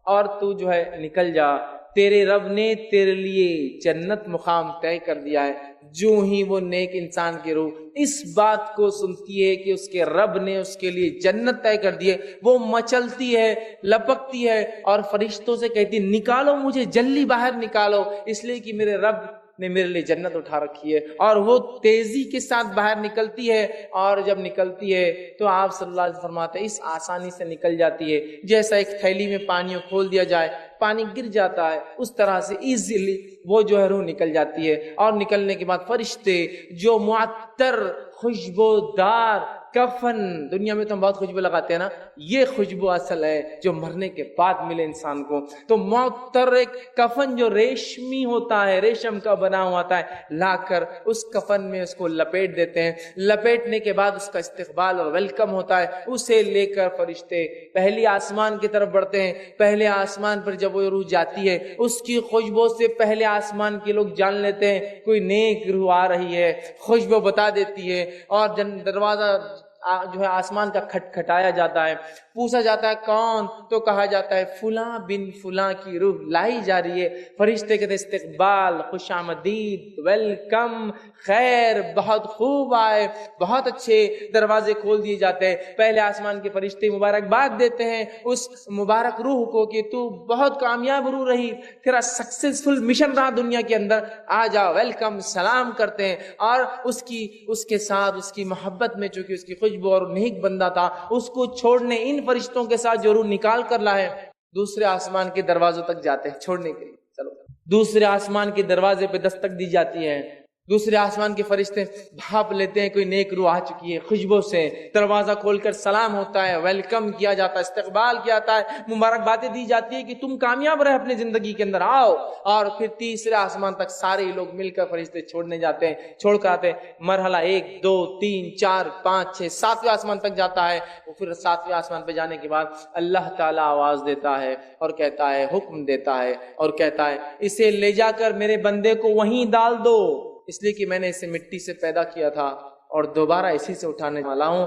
اور تو جو ہے نکل جا، تیرے رب نے تیرے لیے جنت مقام طے کر دیا ہے۔ جو ہی وہ نیک انسان کی روح اس بات کو سنتی ہے کہ اس کے رب نے اس کے لیے جنت طے کر دی ہے، وہ مچلتی ہے، لپکتی ہے، اور فرشتوں سے کہتی ہے نکالو مجھے، جلدی باہر نکالو، اس لیے کہ میرے رب نے میرے لیے جنت اٹھا رکھی ہے، اور وہ تیزی کے ساتھ باہر نکلتی ہے، اور جب نکلتی ہے تو آپ صلی اللہ علیہ وسلم فرماتے ہیں اس آسانی سے نکل جاتی ہے جیسا ایک تھیلی میں پانی کھول دیا جائے، پانی گر جاتا ہے، اس طرح سے ایزیلی وہ جو ہے روح نکل جاتی ہے، اور نکلنے کے بعد فرشتے جو معطر خوشبودار کفن، دنیا میں تو ہم بہت خوشبو لگاتے ہیں نا، یہ خوشبو اصل ہے جو مرنے کے بعد ملے انسان کو، تو معطر ایک کفن جو ریشمی ہوتا ہے، ریشم کا بنا ہوا ہوتا ہے، لا کر اس کفن میں اس کو لپیٹ دیتے ہیں، لپیٹنے کے بعد اس کا استقبال اور ویلکم ہوتا ہے، اسے لے کر فرشتے پہلی آسمان کی طرف بڑھتے ہیں۔ پہلے آسمان پر جب وہ روح جاتی ہے، اس کی خوشبو سے پہلے آسمان کے لوگ جان لیتے ہیں کوئی نیک روح آ رہی ہے، خوشبو بتا دیتی ہے، اور دروازہ جو ہے آسمان کا کھٹکھٹایا جاتا ہے، پوچھا جاتا ہے کون، تو کہا جاتا ہے فلاں بن فلاں کی روح لائی جا رہی ہے۔ فرشتے کہتے استقبال، خوش آمدید، ویلکم، خیر، بہت خوب آئے، بہت اچھے، دروازے کھول دیے جاتے ہیں۔ پہلے آسمان کے فرشتے مبارکباد دیتے ہیں اس مبارک روح کو کہ تو بہت کامیاب روح رہی، تیرا سکسیسفل مشن رہا دنیا کے اندر، آ جا، ویلکم، سلام کرتے ہیں، اور اس کے ساتھ اس کی محبت میں، چونکہ اس کی خوشبو اور نیک بندہ تھا، اس کو چھوڑنے ان فرشتوں کے ساتھ جو روح نکال کر لائے دوسرے آسمان کے دروازوں تک جاتے ہیں چھوڑنے کے لیے۔ چلو دوسرے آسمان کے دروازے پہ دستک دی جاتی ہے، دوسرے آسمان کے فرشتے بھاپ لیتے ہیں کوئی نیک روح آ چکی ہے، خوشبو سے دروازہ کھول کر سلام ہوتا ہے، ویلکم کیا جاتا ہے، استقبال کیا جاتا ہے، مبارکبادیں دی جاتی ہے کہ تم کامیاب رہے اپنی زندگی کے اندر، آؤ، اور پھر تیسرے آسمان تک سارے لوگ مل کر فرشتے چھوڑنے جاتے ہیں، چھوڑ کر آتے ہیں، مرحلہ 1 2 3 4 5 6 7ویں آسمان تک جاتا ہے، وہ پھر 7ویں آسمان پہ جانے کے بعد اللہ تعالیٰ آواز دیتا ہے اور کہتا ہے، حکم دیتا ہے اور کہتا ہے اسے لے جا کر میرے بندے کو وہیں ڈال دو، اس لیے کہ میں نے اسے مٹی سے پیدا کیا تھا اور دوبارہ اسی سے اٹھانے والا ہوں۔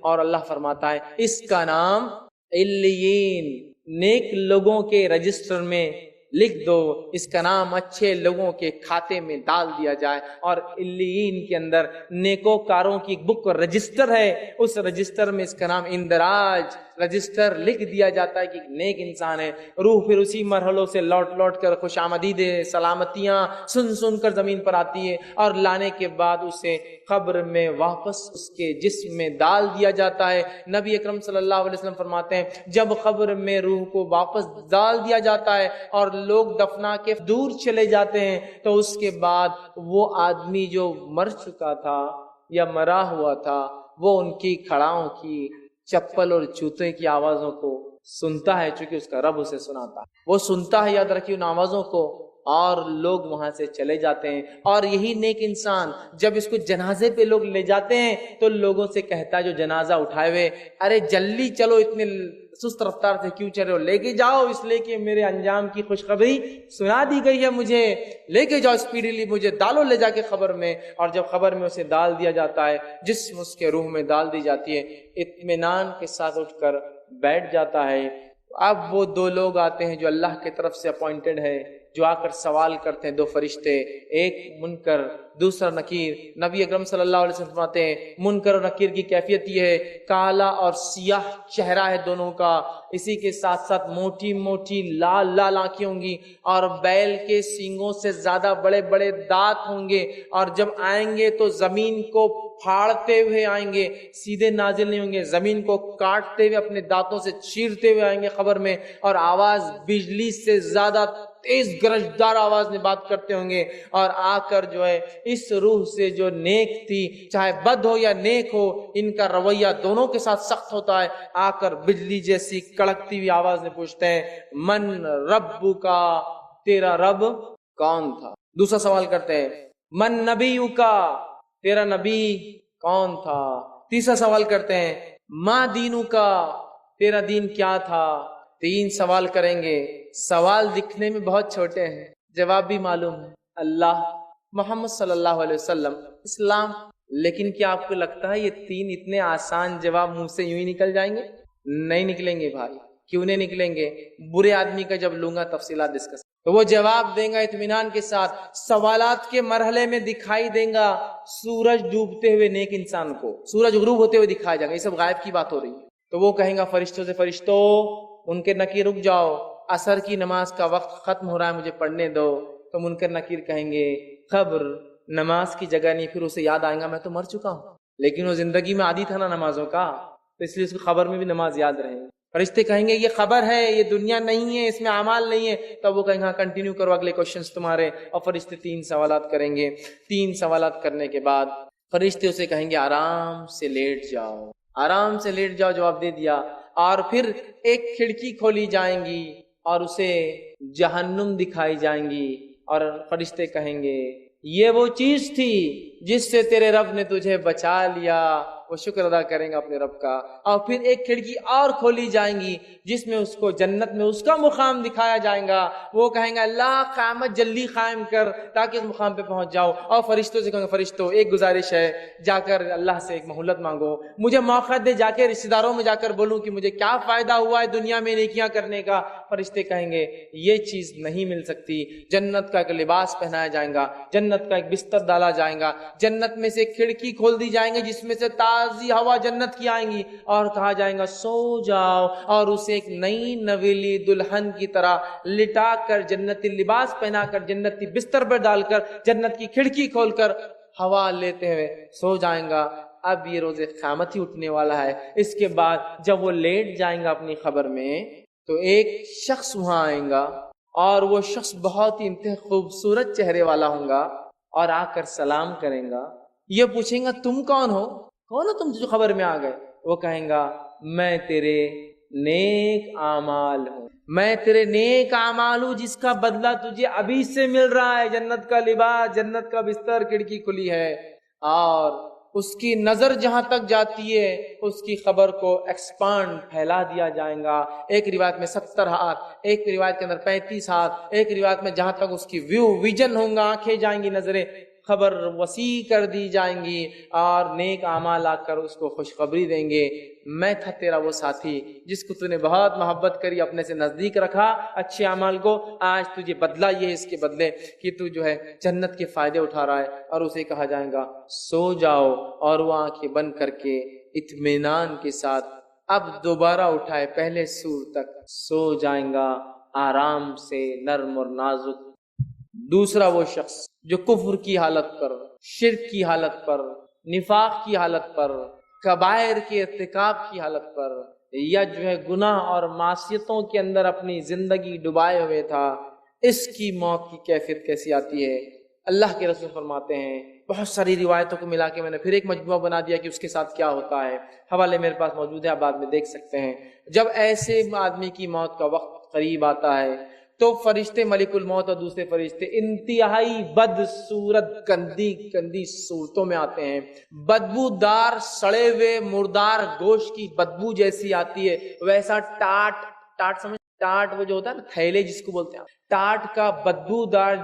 اور اللہ فرماتا ہے اس کا نام علیین، نیک لوگوں کے رجسٹر میں لکھ دو، اس کا نام اچھے لوگوں کے کھاتے میں ڈال دیا جائے، اور علیین کے اندر نیکوکاروں کی بک رجسٹر ہے، اس رجسٹر میں اس کا نام اندراج رجسٹر لکھ دیا جاتا ہے کہ نیک انسان ہے۔ روح پھر اسی مرحلوں سے لوٹ کر خوش آمدید سلامتیاں سن کر زمین پر آتی ہے، اور لانے کے بعد اسے قبر میں واپس اس کے جسم میں ڈال دیا جاتا ہے۔ نبی اکرم صلی اللہ علیہ وسلم فرماتے ہیں جب قبر میں روح کو واپس ڈال دیا جاتا ہے اور لوگ دفنا کے دور چلے جاتے ہیں، تو اس کے بعد وہ آدمی جو مر چکا تھا یا مرا ہوا تھا، وہ ان کی کھڑاؤں کی، چپل اور جوتے کی آوازوں کو سنتا ہے، چونکہ اس کا رب اسے سناتا ہے، وہ سنتا ہے، یاد رکھیے ان آوازوں کو، اور لوگ وہاں سے چلے جاتے ہیں. اور یہی نیک انسان جب اس کو جنازے پہ لوگ لے جاتے ہیں تو لوگوں سے کہتا ہے جو جنازہ اٹھائے ہوئے، ارے جلدی چلو، اتنے سست رفتار سے کیوں چل رہے ہو، لے کے جاؤ، اس لیے کہ میرے انجام کی خوشخبری سنا دی گئی ہے، مجھے لے کے جاؤ اسپیڈیلی، مجھے ڈالو لے جا کے قبر میں. اور جب قبر میں اسے ڈال دیا جاتا ہے، جسم اس کے روح میں ڈال دی جاتی ہے، اطمینان کے ساتھ اٹھ کر بیٹھ جاتا ہے. اب وہ دو لوگ آتے ہیں جو اللہ کی طرف سے اپوائنٹڈ ہے، جو آ کر سوال کرتے ہیں، دو فرشتے، ایک منکر دوسرا نکیر. نبی اکرم صلی اللہ علیہ وسلم فرماتے ہیں منکر اور نکیر کی کیفیت یہ ہے، کالا اور سیاہ چہرہ ہے دونوں کا، اسی کے ساتھ ساتھ موٹی موٹی لال لال آنکھیں ہوں گی، اور بیل کے سینگوں سے زیادہ بڑے بڑے دانت ہوں گے، اور جب آئیں گے تو زمین کو پھاڑتے ہوئے آئیں گے، سیدھے نازل نہیں ہوں گے، زمین کو کاٹتے ہوئے اپنے دانتوں سے چیرتے ہوئے آئیں گے قبر میں، اور آواز بجلی سے زیادہ تیز گرجدار آواز میں بات کرتے ہوں گے. اور آ کر جو ہے اس روح سے جو نیک تھی، چاہے بد ہو یا نیک ہو، ان کا رویہ دونوں کے ساتھ سخت ہوتا ہے، آ کر بجلی جیسی کڑکتی ہوئی آواز میں پوچھتے ہیں من رب کا، تیرا رب کون تھا. دوسرا سوال کرتے ہیں من نبی کا، تیرا نبی کون تھا. تیسرا سوال کرتے ہیں ما دینو کا، تیرا دین کیا تھا. تین سوال کریں گے. سوال دکھنے میں بہت چھوٹے ہیں، جواب بھی معلوم ہے، اللہ، محمد صلی اللہ علیہ وسلم، اسلام. لیکن کیا آپ کو لگتا ہے یہ تین اتنے آسان جواب منہ سے یوں ہی نکل جائیں گے؟ نہیں نکلیں گے بھائی. کیوں نہیں نکلیں گے؟ برے آدمی کا جب لوں گا تفصیلات ڈسکس تو وہ جواب دیں گا اطمینان کے ساتھ. سوالات کے مرحلے میں دکھائی دیں گا سورج ڈوبتے ہوئے نیک انسان کو، سورج غروب ہوتے ہوئے دکھایا جائے گا. یہ سب غائب کی بات ہو رہی ہے. تو وہ کہیں گا فرشتوں سے فرشتوں ان کے نکیر رک جاؤ، عصر کی نماز کا وقت ختم ہو رہا ہے، مجھے پڑھنے دو. تو منکر نکیر کہیں گے خبر نماز کی جگہ نہیں. پھر اسے یاد آئے گا میں تو مر چکا ہوں، لیکن وہ زندگی میں عادی تھا نا نمازوں کا، تو اس لیے اس کو خبر میں بھی نماز یاد رہے. فرشتے کہیں گے یہ خبر ہے، یہ دنیا نہیں ہے، اس میں اعمال نہیں ہے. تب وہ کہیں گے ہاں کنٹینیو کرو اگلے کوشچنز تمہارے. اور فرشتے تین سوالات کریں گے. تین سوالات کرنے کے بعد فرشتے اسے کہیں گے آرام سے لیٹ جاؤ، آرام سے لیٹ جاؤ. جواب دے دیا. اور پھر ایک کھڑکی کھولی جائیں گی اور اسے جہنم دکھائی جائیں گی، اور فرشتے کہیں گے یہ وہ چیز تھی جس سے تیرے رب نے تجھے بچا لیا. وہ شکر ادا کریں گا اپنے رب کا. اور پھر ایک کھڑکی اور کھولی جائیں گی جس میں اس کو جنت میں اس کا مقام دکھایا جائے گا. وہ کہیں گا اللہ قیامت جلدی قائم کر تاکہ اس مقام پہ پہنچ جاؤ. اور فرشتوں سے کہیں گے فرشتوں ایک گزارش ہے، جا کر اللہ سے ایک مہلت مانگو، مجھے موقع دے، جا کے رشتہ داروں میں جا کر بولوں کہ مجھے کیا فائدہ ہوا ہے دنیا میں نیکیاں کرنے کا. فرشتے کہیں گے یہ چیز نہیں مل سکتی. جنت کا ایک لباس پہنایا جائے گا، جنت کا ایک بستر ڈالا جائے گا، جنت میں سے کھڑکی کھول دی جائیں گے جس میں سے تازی ہوا جنت کی آئیں گی، اور کہا جائے گا سو جاؤ. اور اسے ایک نئی نویلی دلہن کی طرح لٹا کر، جنتی لباس پہنا کر، جنتی بستر پر ڈال کر، جنت کی کھڑکی کھول کر ہوا لیتے ہوئے سو جائیں گا. اب یہ روز قیامت ہی اٹھنے والا ہے. اس کے بعد جب وہ لیٹ جائیں گا اپنی خبر میں تو ایک شخص وہاں آئیں گا، اور وہ شخص بہت ہی انتہائی خوبصورت چہرے والا ہوں گا، اور آ کر سلام کریں گا. یہ پوچھیں گا تم کون ہو، کون ہو تم جو خبر میں آ گئے؟ وہ کہیں گا میں تیرے نیک اعمال ہوں، میں تیرے نیک اعمال ہوں جس کا بدلہ تجھے ابھی سے مل رہا ہے. جنت کا لباس، جنت کا بستر، کھڑکی کھلی ہے. اور اس کی نظر جہاں تک جاتی ہے اس کی خبر کو ایکسپانڈ پھیلا دیا جائے گا. ایک روایت میں 70 ہاتھ، ایک روایت کے اندر 35 ہاتھ، ایک روایت میں جہاں تک اس کی ویژن ہوں گا، آنکھیں جائیں گی، نظریں، خبر وسیع کر دی جائیں گی. اور نیک اعمال آ کر اس کو خوشخبری دیں گے میں تھا تیرا وہ ساتھی جس کو تو نے بہت محبت کری، اپنے سے نزدیک رکھا اچھے اعمال کو. آج تجھے بدلہ یہ ہے اس کے بدلے کہ تو جو ہے جنت کے فائدے اٹھا رہا ہے. اور اسے کہا جائے گا سو جاؤ، اور وہ آنکھیں بند کر کے اطمینان کے ساتھ اب دوبارہ اٹھائے پہلے سور تک سو جائیں گا آرام سے، نرم اور نازک. دوسرا وہ شخص جو کفر کی حالت پر، شرک کی حالت پر، نفاق کی حالت پر، کبائر کے ارتکاب کی حالت پر، یا جو ہے گناہ اور معصیتوں کے اندر اپنی زندگی ڈبائے ہوئے تھا، اس کی موت کی کیفیت کیسی آتی ہے. اللہ کے رسول فرماتے ہیں، بہت ساری روایتوں کو ملا کے میں نے پھر ایک مجموعہ بنا دیا کہ اس کے ساتھ کیا ہوتا ہے. حوالے میرے پاس موجود ہے، آپ بعد میں دیکھ سکتے ہیں. جب ایسے آدمی کی موت کا وقت قریب آتا ہے تو فرشتے ملک الموت اور دوسرے فرشتے انتہائی بدصورت گندی گندی صورتوں میں آتے ہیں، بدبودار سڑے ہوئے مردار گوشت کی بدبو جیسی آتی ہے، ویسا ٹاٹ سمجھ، ٹاٹ وہ جو ہوتا ہے نا تھیلے جس کو بولتے ہیں، ٹاٹ کا بدبودار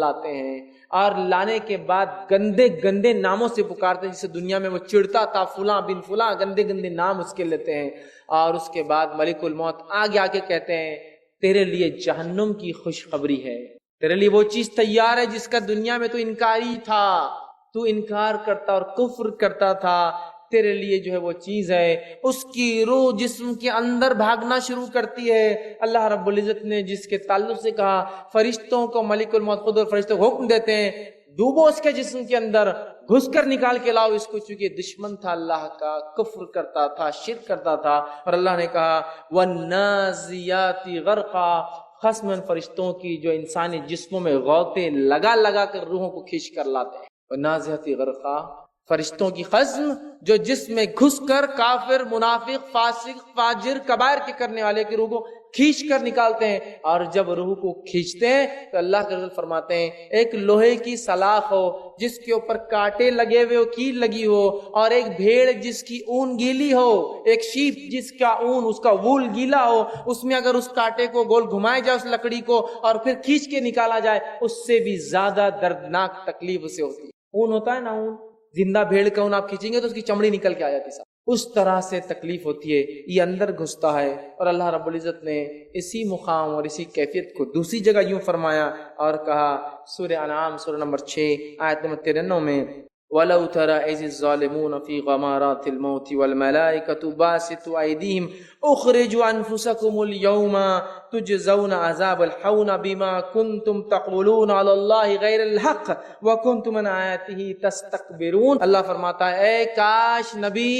لاتے ہیں، اور لانے کے بعد گندے گندے ناموں سے پکارتے ہیں، جسے دنیا میں وہ چڑھتا تھا فلاں بن فلاں، گندے گندے نام اس کے لیتے ہیں، اور اس کے بعد ملک الموت آگے آ کے کہتے ہیں تیرے لیے جہنم کی خوشخبری ہے، تیرے لیے وہ چیز تیار ہے جس کا دنیا میں تو انکاری تھا، تو انکار کرتا اور کفر کرتا تھا، تیرے لیے جو ہے وہ چیز ہے۔ اس کی روح جسم کے اندر بھاگنا شروع کرتی ہے۔ اللہ رب العزت نے جس کے تعلق سے کہا، فرشتوں کو ملک الموت خود اور فرشتوں کو حکم دیتے ہیں ڈوبو اس کے جسم کے اندر، گھس کر نکال کے لاؤ اس کو، چونکہ دشمن تھا اللہ کا، کفر کرتا تھا، شرک کرتا تھا۔ اور اللہ نے کہا وَالنَّازِيَاتِ غَرْقًا، قسم فرشتوں کی جو انسانی جسموں میں غوطے لگا لگا کر روحوں کو کھینچ کر لاتے ہیں۔ وَالنَّازِيَاتِ غَرْقًا، فرشتوں کی قسم جو جسم میں گھس کر کافر، منافق، فاسق، فاجر، کبائر کے کرنے والے کی روح کو کھینچ کر نکالتے ہیں۔ اور جب روح کو کھینچتے ہیں تو اللہ کے رسول فرماتے ہیں ایک لوہے کی سلاخ ہو جس کے اوپر کانٹے لگے ہوئے ہو، کیل لگی ہو، اور ایک بھیڑ جس کی اون گیلی ہو، ایک شیپ جس کا اون، اس کا وول گیلا ہو، اس میں اگر اس کانٹے کو گول گھمایا جائے اس لکڑی کو اور پھر کھینچ کے نکالا جائے، اس سے بھی زیادہ دردناک تکلیف اسے ہوتی ہے۔ اون ہوتا ہے نا، اون زندہ بھیڑ کا اون آپ کھینچیں گے تو اس کی چمڑی نکل کے آ جاتی ہے، اس طرح سے تکلیف ہوتی ہے، یہ اندر گھستا ہے۔ اور اللہ رب العزت نے اسی مقام اور اسی کیفیت کو دوسری جگہ یوں فرمایا اور کہا، سورہ انعام سورہ نمبر 6 آیت نمبر 93 میں، وَلَوْ تَرَى إِذِ الظَّالِمُونَ فِي غَمَارَاتِ الْمَوْتِ وَالْمَلَائِكَةُ بَاسِطُو أَيْدِيهِمْ أُخْرِجُوا أَنفُسَكُمُ الْيَوْمَ تُجْزَوْنَ عَذَابَ الْحَوْنِ بِمَا كُنْتُمْ تَقُولُونَ عَلَى اللَّهِ غَيْرَ الْحَقِّ وَكُنْتُمْ عَنْ آيَاتِهِ تَسْتَكْبِرُونَ۔ اللہ فرماتا ہے اے کاش نبی،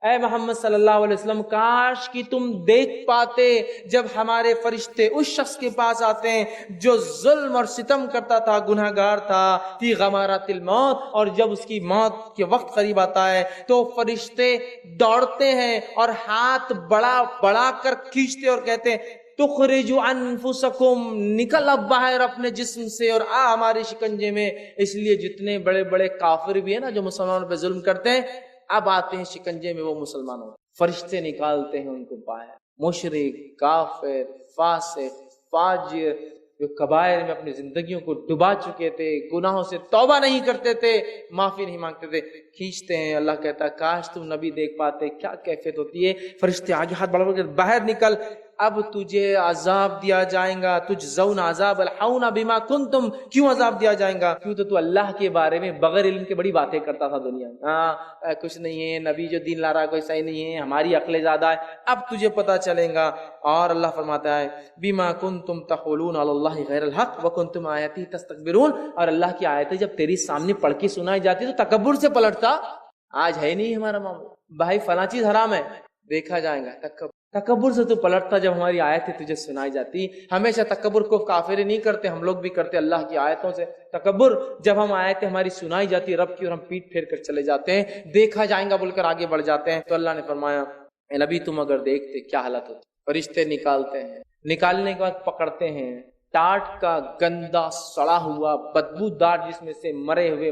اے محمد صلی اللہ علیہ وسلم، کاش کہ تم دیکھ پاتے جب ہمارے فرشتے اس شخص کے پاس آتے ہیں جو ظلم اور ستم کرتا تھا، گناہگار تھا، فی غمارات الموت، اور جب اس کی موت کے وقت قریب آتا ہے تو فرشتے دوڑتے ہیں اور ہاتھ بڑا بڑا کر کھینچتے اور کہتے ہیں تخرجوا انفسکم، نکل اب باہر اپنے جسم سے اور آ ہمارے شکنجے میں۔ اس لیے جتنے بڑے بڑے کافر بھی ہیں نا جو مسلمانوں پہ ظلم کرتے ہیں، اب آتے ہیں شکنجے میں وہ مسلمانوں، فرشتے نکالتے ہیں ان کو باہر۔ مشرک، کافر، فاسق، فاجر جو کبائر میں اپنی زندگیوں کو ڈبا چکے تھے، گناہوں سے توبہ نہیں کرتے تھے، معافی نہیں مانگتے تھے، کھینچتے ہیں۔ اللہ کہتا ہے کاش تم نبی دیکھ پاتے کیا کیفیت ہوتی ہے۔ فرشتے آج ہاتھ بڑھ کر باہر نکل، اب تجھے عذاب دیا جائے گا، تجزون عذاب الحون بما کنتم، کیوں عذاب دیا جائے گا؟ کیوں تو اللہ کے بارے میں بغیر علم کے بڑی باتیں کرتا تھا دنیا میں، ہاں کچھ نہیں ہے، نبی جو دین لا رہا ہے کوئی صحیح نہیں ہے، ہماری عقلیں زیادہ ہے، اب تجھے پتا چلے گا۔ اور اللہ فرماتا ہے بما کنتم تقولون علی اللہ غیر الحق وکنتم آیاتی تستکبرون، اور اللہ کی آیتیں جب تیری سامنے پڑھ کے سنائی جاتی تو تکبر سے پلٹتا۔ آج ہے نہیں ہمارا معاملہ، بھائی فلاں چیز حرام ہے، دیکھا جائے گا، تکبر سے تو پلٹتا جب ہماری آیتیں تجھے سنائی جاتی۔ ہمیشہ تکبر کو کافر نہیں کرتے، ہم لوگ بھی کرتے اللہ کی آیتوں سے تکبر۔ جب ہم آیتیں ہماری سنائی جاتی رب کی اور ہم پیٹ پھیر کر چلے جاتے ہیں، دیکھا جائے گا بول کر آگے بڑھ جاتے ہیں، تو اللہ نے فرمایا اے نبی تم اگر دیکھتے کیا حالت ہوتی۔ فرشتے نکالتے ہیں، نکالنے کے بعد پکڑتے ہیں، ٹاٹ کا گندا سڑا ہوا بدبودار جس میں سے مرے ہوئے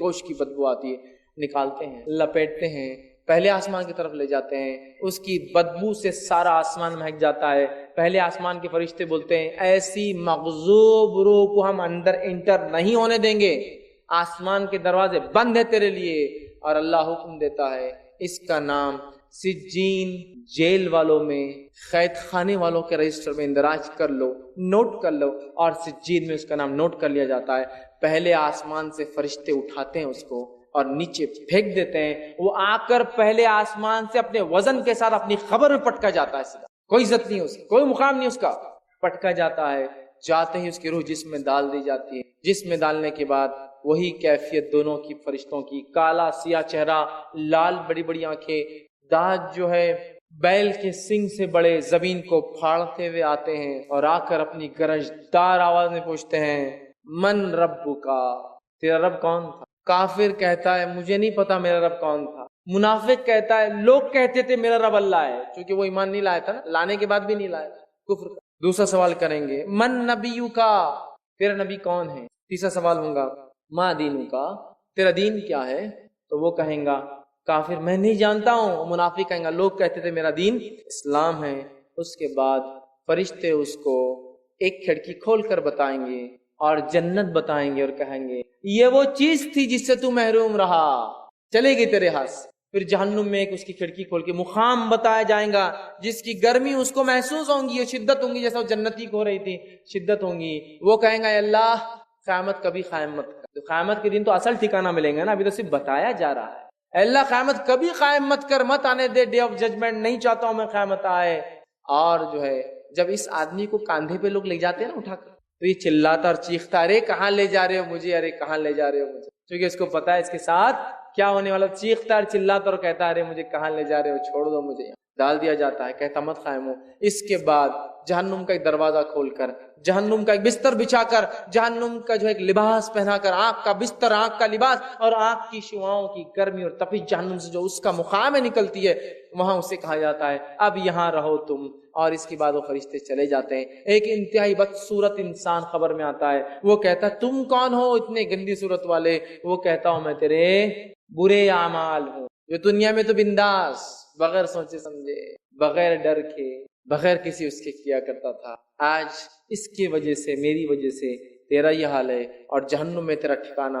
گوشت کی بدبو آتی ہے، نکالتے ہیں، لپیٹتے ہیں، پہلے آسمان کی طرف لے جاتے ہیں، اس کی بدبو سے سارا آسمان مہک جاتا ہے۔ پہلے آسمان کے فرشتے بولتے ہیں ایسی مغضوب روح کو ہم اندر انٹر نہیں ہونے دیں گے، آسمان کے دروازے بند ہے تیرے لیے۔ اور اللہ حکم دیتا ہے اس کا نام سجین، جیل والوں میں، قید خانے والوں کے رجسٹر میں اندراج کر لو، نوٹ کر لو، اور سجین میں اس کا نام نوٹ کر لیا جاتا ہے۔ پہلے آسمان سے فرشتے اٹھاتے ہیں اس کو اور نیچے پھینک دیتے ہیں، وہ آ کر پہلے آسمان سے اپنے وزن کے ساتھ اپنی خبر میں پٹکا جاتا ہے، سیدھا کوئی عزت نہیں اس کی، کوئی مقام نہیں اس کا، پٹکا جاتا ہے۔ جاتے ہی اس کی روح جسم میں ڈال دی جاتی ہے، جسم میں ڈالنے کے بعد وہی کیفیت دونوں کی فرشتوں کی، کالا سیاہ چہرہ، لال بڑی بڑی آنکھیں، دانت جو ہے بیل کے سنگ سے بڑے، زمین کو پھاڑتے ہوئے آتے ہیں اور آ کر اپنی گرجدار آواز میں پوچھتے ہیں من ربک، تیرا رب کون تھا؟ کافر کہتا ہے مجھے نہیں پتا میرا رب کون تھا، منافق کہتا ہے لوگ کہتے تھے میرا رب اللہ ہے، چونکہ وہ ایمان نہیں لایا تھا نا، لانے کے بعد بھی نہیں لایا، کفر۔ دوسرا سوال کریں گے من نبیو کا، تیرا نبی کون ہے؟ تیسرا سوال ہوگا ما دینو کا، تیرا دین کیا ہے؟ تو وہ کہیں گا کافر میں نہیں جانتا ہوں، منافق کہیں گا لوگ کہتے تھے میرا دین اسلام ہے۔ اس کے بعد فرشتے اس کو ایک کھڑکی کھول کر بتائیں گے اور جنت بتائیں گے اور کہیں گے یہ وہ چیز تھی جس سے تو محروم رہا، چلے گی تیرے ہاتھ سے۔ پھر جہنم میں ایک اس کی کھڑکی کھول کے مقام بتایا جائیں گا جس کی گرمی اس کو محسوس ہوں گی اور شدت ہوں گی، جیسا وہ جنتی کو ہو رہی تھی شدت ہوں گی۔ وہ کہیں گا اے اللہ قیامت کبھی قائم مت کر، تو قیامت کے دن تو اصل ٹھکانہ ملیں گا نا، ابھی تو صرف بتایا جا رہا ہے۔ اے اللہ قیامت کبھی قائم مت کر، مت آنے دے ڈے آف ججمنٹ، نہیں چاہتا ہوں میں قیامت آئے۔ اور جو ہے جب اس آدمی کو کاندھے پہ لوگ لے جاتے ہیں نا اٹھا کر، تو یہ چلاتا اور چیختا ارے کہاں لے جا رہے ہو مجھے، ارے کہاں لے جا رہے ہو مجھے، کیونکہ اس کو پتا ہے اس کے ساتھ کیا ہونے والا۔ چیختا اور چلاتا اور کہتا ارے مجھے کہاں لے جا رہے ہو، چھوڑ دو مجھے، ڈال دیا جاتا ہے، کہتا مت قائم ہو۔ اس کے بعد جہنم کا ایک دروازہ کھول کر، جہنم کا ایک بستر بچھا کر، جہنم کا جو ایک لباس پہنا کر، آنکھ کا بستر، آنکھ کا لباس اور آنکھ کی شعاؤں کی گرمی اور تپش جہنم سے جو اس کا مقام میں نکلتی ہے، وہاں اسے کہا جاتا ہے اب یہاں رہو تم۔ اور اس کے بعد وہ فرشتے چلے جاتے ہیں۔ ایک انتہائی بدصورت انسان خبر میں آتا ہے، وہ کہتا ہے تم کون ہو اتنے گندی صورت والے؟ وہ کہتا ہوں میں تیرے برے اعمال ہوں، جو دنیا میں تو بنداس بغیر سوچے سمجھے، بغیر ڈر کے، بغیر کسی اس کے کیا کرتا تھا، آج اس کی وجہ سے، میری وجہ سے تیرا یہ حال ہے، اور جہنم میں تیرا ٹھکانہ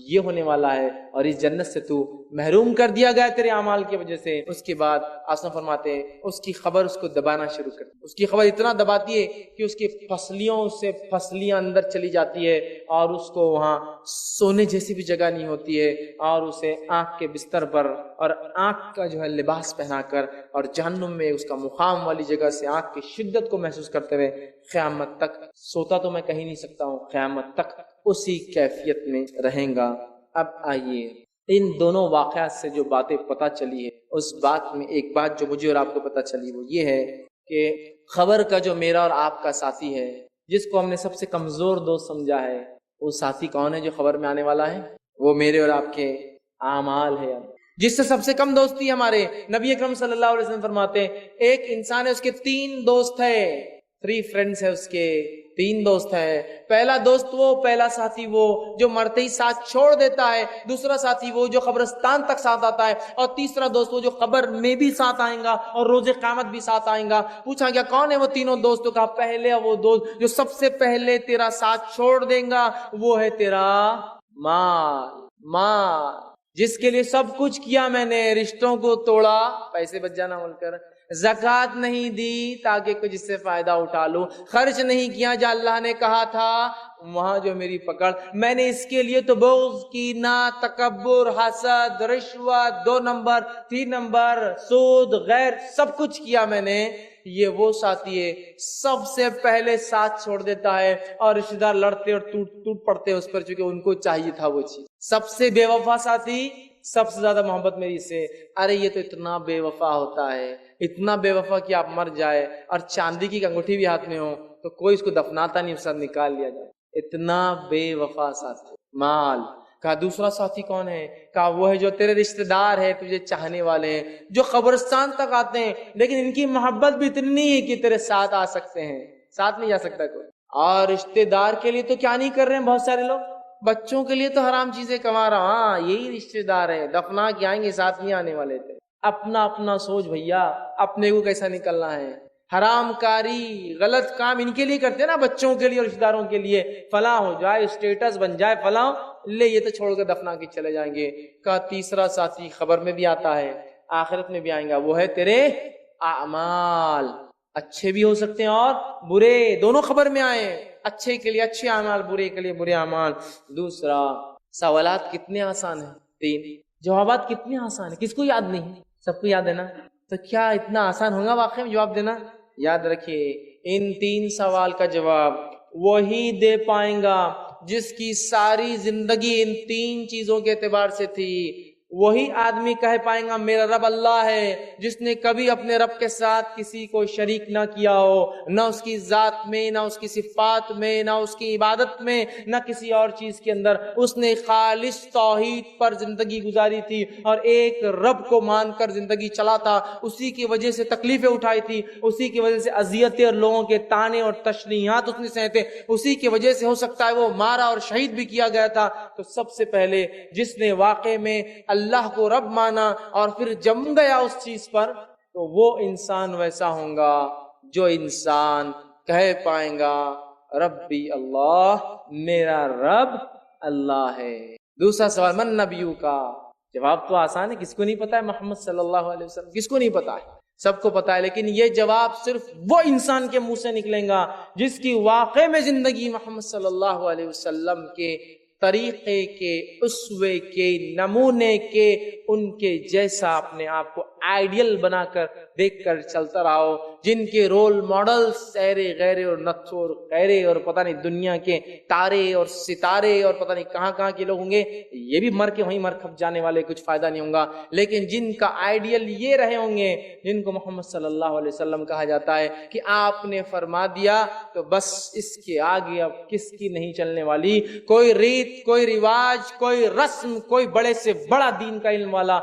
یہ ہونے والا ہے، اور اس جنت سے تو محروم کر دیا گیا تیرے اعمال کی وجہ سے۔ اس کے بعد آسان فرماتے ہیں اس کی خبر اس کو دبانا شروع کر، اس کی خبر اتنا دباتی ہے کہ اس کی پسلیوں سے پسلیاں اندر چلی جاتی ہے، اور اس کو وہاں سونے جیسی بھی جگہ نہیں ہوتی ہے، اور اسے آنکھ کے بستر پر اور آنکھ کا جو ہے لباس پہنا کر اور جہنم میں اس کا مقام والی جگہ سے آنکھ کی شدت کو محسوس کرتے ہوئے قیامت تک، سوتا تو میں کہیں نہیں سکتا ہوں، قیامت تک اسی کیفیت میں رہیں گا۔ اب آئیے ان دونوں واقعات سے جو باتیں پتہ چلی ہے، اس بات میں ایک بات جو مجھے اور آپ کو پتہ چلی وہ یہ ہے کہ خبر کا جو میرا اور آپ کا ساتھی ہے، جس کو ہم نے سب سے کمزور دوست سمجھا ہے، وہ ساتھی کون ہے جو خبر میں آنے والا ہے؟ وہ میرے اور آپ کے اعمال ہے۔ جس سے سب سے کم دوستی ہمارے نبی اکرم صلی اللہ علیہ وسلم فرماتے ہیں ایک انسان ہے اس کے 3 دوست ہے، 3 فرینڈز ہے اس کے، 3 دوست ہے۔ پہلا دوست وہ، پہلا ساتھی وہ جو مرتے ہی ساتھ چھوڑ دیتا ہے، دوسرا ساتھی وہ جو قبرستان تک ساتھ آتا ہے، اور تیسرا دوست وہ جو قبر میں بھی ساتھ آئیں گا اور روز قیامت بھی ساتھ آئیں گا۔ پوچھا گیا کون ہے وہ تینوں دوستوں کا؟ پہلے وہ دوست جو سب سے پہلے تیرا ساتھ چھوڑ دیں گا وہ ہے تیرا مال، جس کے لیے سب کچھ کیا میں نے، رشتوں کو توڑا، پیسے بچ جانا بول کر، زکوٰۃ نہیں دی تاکہ کچھ اس سے فائدہ اٹھا لوں، خرچ نہیں کیا جہاں اللہ نے کہا تھا، وہاں جو میری پکڑ، میں نے اس کے لیے تو بغض، کینہ، تکبر، حسد، رشوت، 2 نمبر 3 نمبر، سود، غیر، سب کچھ کیا میں نے۔ یہ وہ ساتھی ہے سب سے پہلے ساتھ چھوڑ دیتا ہے، اور رشتہ دار لڑتے اور ٹوٹ پڑتے اس پر، چونکہ ان کو چاہیے تھا وہ چیز۔ سب سے بے وفا ساتھی، سب سے زیادہ محبت میری سے، ارے یہ تو اتنا بے وفا ہوتا ہے، اتنا بے وفا کہ آپ مر جائے اور چاندی کی انگوٹھی بھی ہاتھ میں ہو تو کوئی اس کو دفناتا نہیں، اس سے نکال لیا جائے، اتنا بے وفا ساتھی۔ مال کہا دوسرا ساتھی کون ہے؟ کہا وہ ہے جو تیرے رشتہ دار ہے، تجھے چاہنے والے ہیں، جو قبرستان تک آتے ہیں لیکن ان کی محبت بھی اتنی ہے کہ تیرے ساتھ آ سکتے ہیں، ساتھ نہیں جا سکتا کوئی۔ اور رشتہ دار کے لیے تو کیا نہیں کر رہے ہیں بہت سارے لوگ، بچوں کے لیے تو حرام چیزیں کما رہا، ہاں یہی رشتہ دار ہے، دفنا کے آئیں گے ساتھ نہیں آنے والے تھے۔ اپنا اپنا سوچ بھیا، اپنے کو کیسا نکلنا ہے۔ حرام کاری، غلط کام ان کے لیے کرتے ہیں نا، بچوں کے لیے اور رشتہ داروں کے لیے، فلاں ہو جائے، اسٹیٹس بن جائے، فلاں لے، یہ تو چھوڑ کر دفنا کے چلے جائیں گے۔ کا تیسرا ساتھی خبر میں بھی آتا ہے، آخرت میں بھی آئیں گا، وہ ہے تیرے اعمال، اچھے بھی ہو سکتے ہیں اور برے، دونوں خبر میں آئے، اچھے کے لیے اچھے اعمال، برے کے لیے برے اعمال۔ دوسرا، سوالات کتنے آسان ہیں، 3، جوابات کتنے آسان ہیں، کس کو یاد نہیں؟ سب کو یاد ہے نا؟ تو کیا اتنا آسان ہوگا واقعی میں جواب دینا؟ یاد رکھیے ان 3 سوال کا جواب وہی دے پائیں گا جس کی ساری زندگی ان 3 چیزوں کے اعتبار سے تھی، وہی آدمی کہہ پائیں گا میرا رب اللہ ہے، جس نے کبھی اپنے رب کے ساتھ کسی کو شریک نہ کیا ہو، نہ اس کی ذات میں، نہ اس کی صفات میں، نہ اس کی عبادت میں، نہ کسی اور چیز کے اندر۔ اس نے خالص توحید پر زندگی گزاری تھی اور ایک رب کو مان کر زندگی چلا تھا، اسی کی وجہ سے تکلیفیں اٹھائی تھی، اسی کی وجہ سے اذیتیں اور لوگوں کے طعنے اور تشنیعات اس نے سہتے، اسی کی وجہ سے ہو سکتا ہے وہ مارا اور شہید بھی کیا گیا تھا۔ تو سب سے پہلے جس نے واقع میں اللہ کو رب مانا اور پھر جم گیا اس چیز پر، تو وہ انسان ویسا ہوگا جو انسان کہہ پائیں گا ربی اللہ، میرا رب اللہ ہے۔ دوسرا سوال من نبیو کا، جواب تو آسان ہے، کس کو نہیں پتا ہے محمد صلی اللہ علیہ وسلم، کس کو نہیں پتا ہے، سب کو پتا ہے، لیکن یہ جواب صرف وہ انسان کے منہ سے نکلے گا جس کی واقع میں زندگی محمد صلی اللہ علیہ وسلم کے طریقے کے، اسوے کے، نمونے کے، ان کے جیسا اپنے آپ کو آئیڈیل بنا کر دیکھ کر چلتا رہا ہو، جن کے رول ماڈل سیرے غیرے اور نتھور غیرے اور پتہ نہیں دنیا کے تارے اور ستارے اور پتہ نہیں کہاں کہاں کے لوگ ہوں گے، یہ بھی مر کے وہیں مر کھپ جانے والے، کچھ فائدہ نہیں ہوگا، لیکن جن کا آئیڈیل یہ رہے ہوں گے، جن کو محمد صلی اللہ علیہ وسلم کہا جاتا ہے کہ آپ نے فرما دیا تو بس اس کے آگے اب کس کی نہیں چلنے والی، کوئی ریت، کوئی رواج، کوئی رسم، کوئی بڑے سے بڑا دین کا علم والا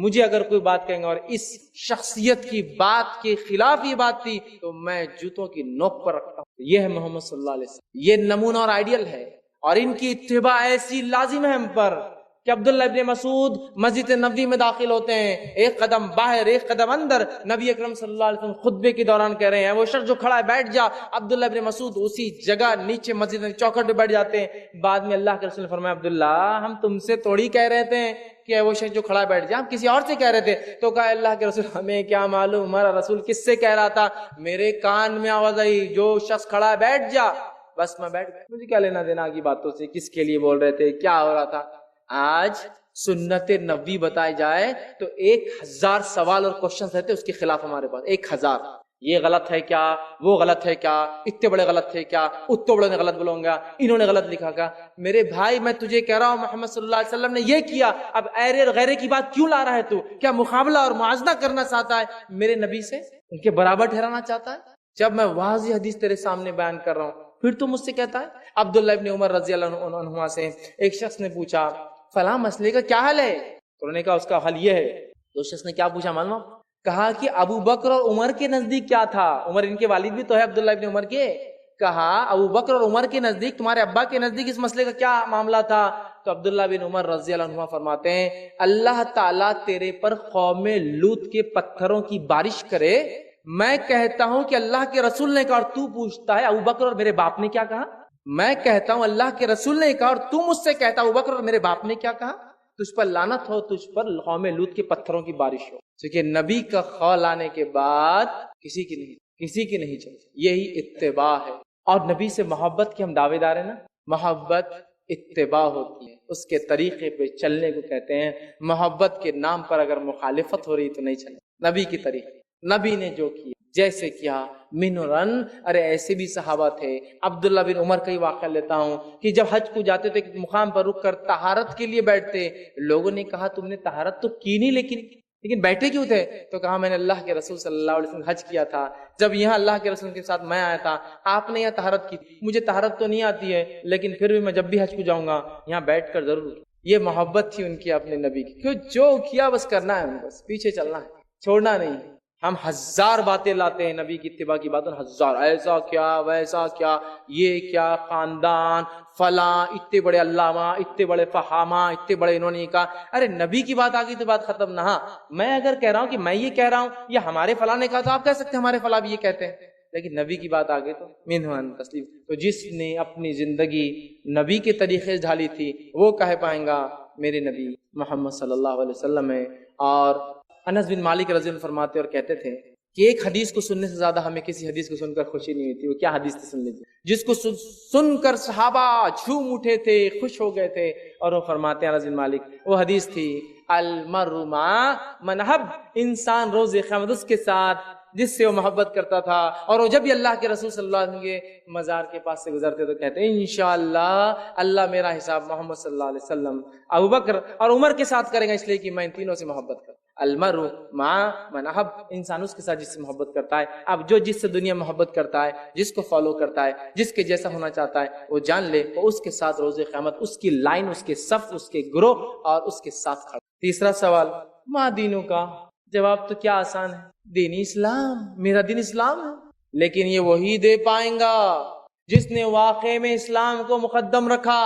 مجھے اگر کوئی بات کہیں گا اور اس شخصیت کی بات کے خلاف یہ بات تھی تو میں جوتوں کی نوک پر رکھتا ہوں۔ یہ ہے محمد صلی اللہ علیہ وسلم، یہ نمونہ اور آئیڈیل ہے، اور ان کی اتباع ایسی لازم ہے ہم پر کہ عبداللہ ابن مسعود مسجد نبوی میں داخل ہوتے ہیں، ایک قدم باہر ایک قدم اندر، نبی اکرم صلی اللہ علیہ وسلم خطبے کے دوران کہہ رہے ہیں وہ شخص جو کھڑا ہے بیٹھ جا، عبداللہ ابن مسعود اسی جگہ نیچے مسجد میں چوکھٹ پہ بیٹھ جاتے ہیں۔ بعد میں اللہ کے رسول نے فرمایا عبداللہ ہم تم سے تھوڑی کہہ رہے تھے کہ وہ شخص جو کھڑا ہے بیٹھ جا، ہم کسی اور سے کہہ رہے تھے۔ تو کہا اللہ کے رسول ہمیں کیا معلوم ہمارا رسول کس سے کہہ رہا تھا، میرے کان میں آواز آئی جو شخص کھڑا ہے بیٹھ جا، بس میں بیٹھ گیا، مجھے کیا لینا دینا کی باتوں سے، کس کے لیے بول رہے تھے، کیا ہو رہا تھا۔ آج سنت نبوی بتائی جائے تو 1000 سوال اور کوشچنز رہتے اس کے خلاف ہمارے پاس، 1000، یہ غلط ہے کیا، وہ غلط ہے کیا، اتنے بڑے غلط تھے کیا، اتنے بڑے نے غلط بولوں گا، انہوں نے غلط لکھا کیا۔ میرے بھائی میں تجھے کہہ رہا ہوں محمد صلی اللہ علیہ وسلم نے یہ کیا، اب ایرے اور غیرے کی بات کیوں لا رہا ہے تو، کیا مقابلہ اور موازنہ کرنا چاہتا ہے میرے نبی سے، ان کے برابر ٹھہرانا چاہتا ہے؟ جب میں واضح حدیث تیرے سامنے بیان کر رہا ہوں پھر تو مجھ سے کہتا ہے۔ عبداللہ ابن عمر رضی اللہ عنہما سے ایک شخص نے پوچھا فلاں مسئلے کا کیا حل ہے، تو انہوں نے کہا اس کا حل یہ ہے۔ تو شخص نے کیا پوچھا معلوم، کہا کہ ابو بکر اور عمر کے نزدیک کیا تھا، عمر ان کے والد بھی تو ہے عبداللہ ابن عمر کے، کہا ابو بکر اور عمر کے نزدیک تمہارے ابا کے نزدیک اس مسئلے کا کیا معاملہ تھا۔ تو عبداللہ بن عمر رضی اللہ عنہ فرماتے ہیں اللہ تعالیٰ تیرے پر قوم لوط کے پتھروں کی بارش کرے، میں کہتا ہوں کہ اللہ کے رسول نے کہا اور تو پوچھتا ہے ابو بکر اور میرے باپ نے کیا کہا، میں کہتا ہوں اللہ کے رسول نے کہا اور تو مجھ سے کہتا ابو بکر اور میرے باپ نے کیا کہا، تجھ پر لعنت ہو، تجھ پر قوم لوط کے پتھروں کی بارش ہو۔ کیونکہ نبی کا قول آنے کے بعد کسی کی نہیں چلتی، یہی اتباع ہے۔ اور نبی سے محبت کے ہم دعوے دار ہیں نا، محبت اتباع ہوتی ہے، اس کے طریقے پہ چلنے کو کہتے ہیں۔ محبت کے نام پر اگر مخالفت ہو رہی تو نہیں چلے، نبی کی طریقے، نبی نے جو کیا جیسے کیا منورن، ارے ایسے بھی صحابہ تھے۔ عبداللہ بن عمر کا ہی واقعہ لیتا ہوں کہ جب حج کو جاتے تو ایک مقام پر رک کر طہارت کے لیے بیٹھتے، لوگوں نے کہا تم نے طہارت تو کی نہیں لیکن بیٹھے کیوں تھے، تو کہا میں نے اللہ کے رسول صلی اللہ علیہ وسلم حج کیا تھا، جب یہاں اللہ کے رسول کے ساتھ میں آیا تھا آپ نے یہاں طہارت کی، مجھے طہارت تو نہیں آتی ہے لیکن پھر بھی میں جب بھی حج کو جاؤں گا یہاں بیٹھ کر ضرور۔ یہ محبت تھی ان کی اپنے نبی کی، کیوں جو کیا بس کرنا ہے، بس پیچھے چلنا ہے، چھوڑنا نہیں۔ ہم 1000 باتیں لاتے ہیں نبی کی اتباع کی باتوں، 1000 ایسا کیا ویسا کیا، یہ کیا خاندان فلاں، اتنے بڑے علامہ، اتنے بڑے فہامہ، اتنے بڑے انہوں نے کہا، ارے نبی کی بات آ گئی تو بات ختم نہ۔ ہاں میں اگر کہہ رہا ہوں کہ میں یہ کہہ رہا ہوں یا ہمارے فلاں نے کہا تو آپ کہہ سکتے ہیں ہمارے فلاں بھی یہ کہتے ہیں، لیکن نبی کی بات آ گئی تو منہن تسلیم۔ تو جس نے اپنی زندگی نبی کے طریقے سے ڈھالی تھی وہ کہہ پائیں گا میرے نبی محمد صلی اللہ علیہ وسلم ہے۔ اور انس بن مالک رضی اللہ عنہ فرماتے اور کہتے تھے کہ ایک حدیث کو سننے سے زیادہ ہمیں کسی حدیث کو سن کر خوشی نہیں ہوئی تھی۔ وہ کیا حدیث تھی سن لیجیے، جس کو سن کر صحابہ جھوم اٹھے تھے، خوش ہو گئے تھے، اور وہ فرماتے ہیں انس بن مالک، وہ حدیث تھی المرء مع من احب، انسان روز قیامت اس کے ساتھ جس سے وہ محبت کرتا تھا، اور وہ جب بھی اللہ کے رسول صلی اللہ علیہ وسلم کے مزار کے پاس سے گزرتے تو کہتے ہیں انشاءاللہ اللہ میرا حساب محمد صلی اللہ علیہ وسلم، ابوبکر اور عمر کے ساتھ کرے گا، اس لیے کہ میں ان تینوں سے محبت کرتا ہوں۔ المرء مع من احب، انسان اس کے ساتھ جس سے محبت کرتا ہے۔ اب جو جس سے دنیا محبت کرتا ہے، جس کو فالو کرتا ہے، جس کے جیسا ہونا چاہتا ہے، وہ جان لے وہ اس کے ساتھ روز قیامت اس کی لائن، اس کے صف، اس کے گروہ اور اس کے ساتھ کھڑا۔ تیسرا سوال، ما دینوں کا؟ جواب تو کیا آسان ہے، دین اسلام، میرا دین اسلام ہے۔ لیکن یہ وہی دے پائیں گا جس نے واقع میں اسلام کو مقدم رکھا،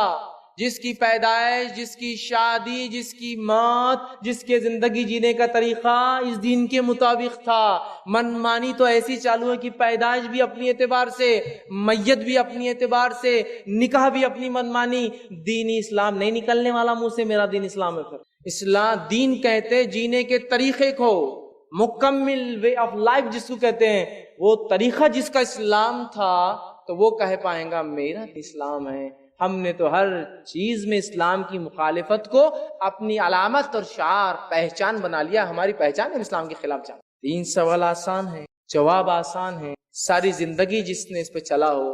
جس کی پیدائش، جس کی شادی، جس کی موت، جس کے زندگی جینے کا طریقہ اس دین کے مطابق تھا۔ من مانی تو ایسی چالو ہے کہ پیدائش بھی اپنی اعتبار سے، میت بھی اپنی اعتبار سے، نکاح بھی اپنی من مانی، دین اسلام نہیں نکلنے والا منہ سے میرا دین اسلام ہے۔ پھر اسلام دین کہتے جینے کے طریقے کو، مکمل وے آف لائف جس کو کہتے ہیں، وہ طریقہ جس کا اسلام تھا تو وہ کہہ پائیں گا میرا اسلام ہے۔ ہم نے تو ہر چیز میں اسلام کی مخالفت کو اپنی علامت اور شعار، پہچان بنا لیا، ہماری پہچان ہے اسلام کے خلاف جانا۔ تین سوال آسان ہے، جواب آسان ہے، ساری زندگی جس نے اس پہ چلا ہو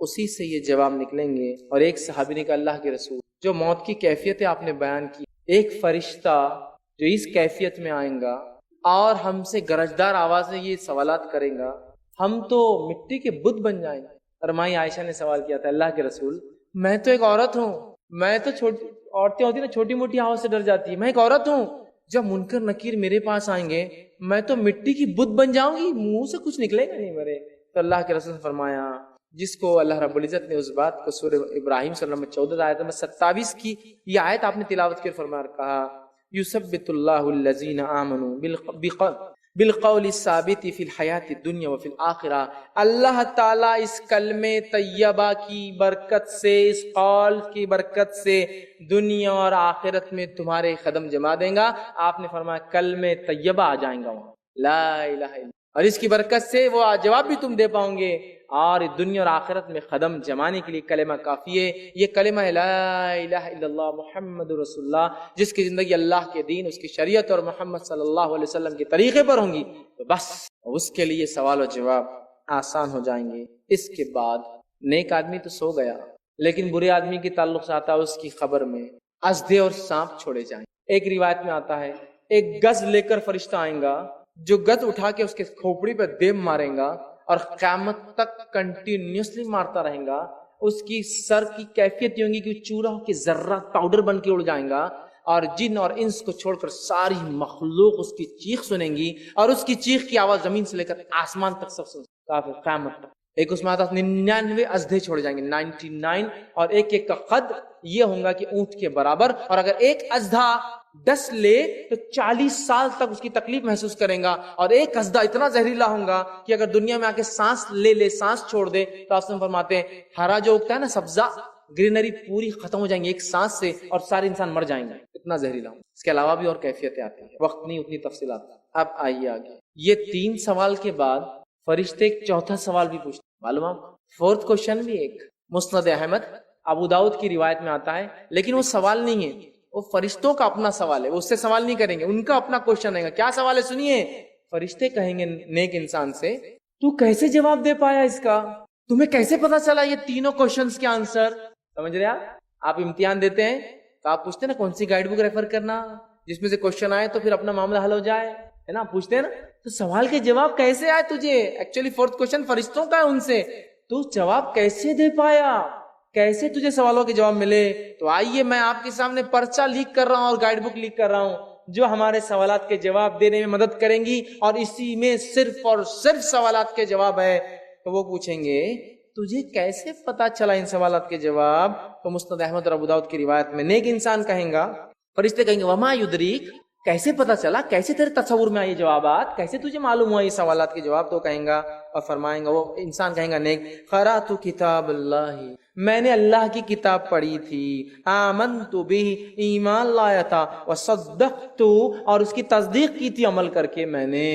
اسی سے یہ جواب نکلیں گے۔ اور ایک صحابی نے کہا اللہ کے رسول، جو موت کی کیفیت آپ نے بیان کی، ایک فرشتہ جو اس کیفیت میں آئیں گا اور ہم سے گرجدار آواز میں یہ سوالات کریں گا، ہم تو مٹی کے بت بن جائیں گے۔ اور مائی عائشہ نے سوال کیا تھا اللہ کے رسول، میں تو ایک عورت ہوں، میں تو عورتیں ہوتی نا چھوٹی موٹی آواز سے ڈر جاتی ہے، میں ایک عورت ہوں، جب منکر نکیر میرے پاس آئیں گے میں تو مٹی کی بت بن جاؤں گی، منہ سے کچھ نکلے گا نہیں میرے۔ تو اللہ کے رسول نے فرمایا، جس کو اللہ رب العزت نے اس بات کو سورہ ابراہیم صلی اللہ علیہ وسلم 14 آیت میں 27 کی یہ آیت آپ نے تلاوت کی، فرمایا کہا یثبت اللہ الذین آمنوا بالقول الثابت فی الحیات الدنیا وفی الآخرہ، اللہ تعالیٰ اس کلمہ طیبہ کی برکت سے، اس قول کی برکت سے دنیا اور آخرت میں تمہارے قدم جما دیں گا۔ آپ نے فرمایا کلمہ طیبہ آ جائیں گا وہاں، لا الہ الا، اور اس کی برکت سے وہ جواب بھی تم دے پاؤ گے، اور دنیا اور آخرت میں قدم جمانے کے لیے کلمہ کافی ہے۔ یہ کلمہ ہے لا الہ الا اللہ محمد رسول اللہ، جس کی زندگی اللہ کے دین، اس کی شریعت اور محمد صلی اللہ علیہ وسلم کے طریقے پر ہوں گی، تو بس اس کے لیے سوال و جواب آسان ہو جائیں گے۔ اس کے بعد نیک آدمی تو سو گیا، لیکن برے آدمی کے تعلق سے آتا ہے اس کی خبر میں اژدھے اور سانپ چھوڑے جائیں۔ ایک روایت میں آتا ہے ایک گز لے کر فرشتہ آئیں گا، جو گز اٹھا کے اس کے کھوپڑی پہ دیم ماریں گا اور قیامت تک کنٹینیوسلی مارتا رہیں گا۔ اس کی سر کی کیفیت یہ ہوگی کہ چورا کے ذرہ پاؤڈر بن کے اڑ جائیں گا، اور جن اور انس کو چھوڑ کر ساری مخلوق اس کی چیخ سنیں گی، اور اس کی چیخ کی آواز زمین سے لے کر آسمان تک سب سن کافی قیامت تک۔ ایک اس میں آتا 99 اژدھے چھوڑے جائیں گے، 99، اور ایک ایک کا قد یہ ہوگا کہ اونٹ کے برابر، اور اگر ایک اژدھا 10 لے تو 40 سال تک اس کی تکلیف محسوس کریں گا، اور ایک اژدھا اتنا زہریلا ہوگا کہ اگر دنیا میں آ کے سانس لے سانس چھوڑ دے تو آپ فرماتے ہیں ہرا جو اگتا ہے نا سبزہ، گرینری پوری ختم ہو جائیں گے ایک سانس سے، اور سارے انسان مر جائیں گے، اتنا زہریلا ہوں۔ اس کے علاوہ بھی اور کیفیتیں آتی ہیں، وقت نہیں اتنی تفصیلات۔ اب آئیے آگے، یہ 3 سوال کے بعد فرشتے ایک چوتھا سوال بھی پوچھتے، معلوم آپ 4th کوشچن بھی ایک مسند احمد ابو داؤد کی روایت میں آتا ہے، لیکن وہ سوال نہیں ہے، وہ فرشتوں کا اپنا سوال ہے، وہ اس سے سوال نہیں کریں گے، ان کا اپنا کوشچن ہے گا۔ کیا سوال ہے سنیے، فرشتے کہیں گے نیک انسان سے تو کیسے جواب دے پایا اس کا، تمہیں کیسے پتا چلا یہ تینوں کوشچنز کے آنسر؟ سمجھ رہے آپ امتحان دیتے ہیں تو آپ پوچھتے ہیں نا کون سی گائیڈ بک ریفر کرنا جس میں سے کوشچن آئے تو پھر اپنا معاملہ حل ہو جائے، ہے نا، پوچھتے ہیں نا، تو سوال کے جواب کیسے آئے تجھے؟ ایکچولی 4th کوشچن فرشتوں کا ہے، ان سے تو جواب کیسے دے پایا، کیسے تجھے سوالوں کے جواب ملے؟ تو آئیے میں آپ کے سامنے پرچہ لیک کر رہا ہوں اور گائیڈ بک لیک کر رہا ہوں جو ہمارے سوالات کے جواب دینے میں مدد کریں گی، اور اسی میں صرف اور صرف سوالات کے جواب ہے۔ تو وہ پوچھیں گے تجھے کیسے پتا چلا ان سوالات کے جواب؟ تو مسند احمد اور ابو داؤد کی روایت میں نیک انسان کہیں گا، فرشتے کہیں گے وما یدریک، کیسے پتا چلا، کیسے تیرے تصور میں آئے یہ جوابات، کیسے تجھے معلوم ہوا یہ سوالات کے جواب؟ تو کہیں گا اور فرمائیں گا، وہ انسان کہیں گا نیک، قرأت کتاب اللہ، میں نے اللہ کی کتاب پڑھی تھی، آمنت بہ، ایمان لایا تھا، وصدقت، اور اس کی تصدیق کی تھی عمل کر کے میں نے۔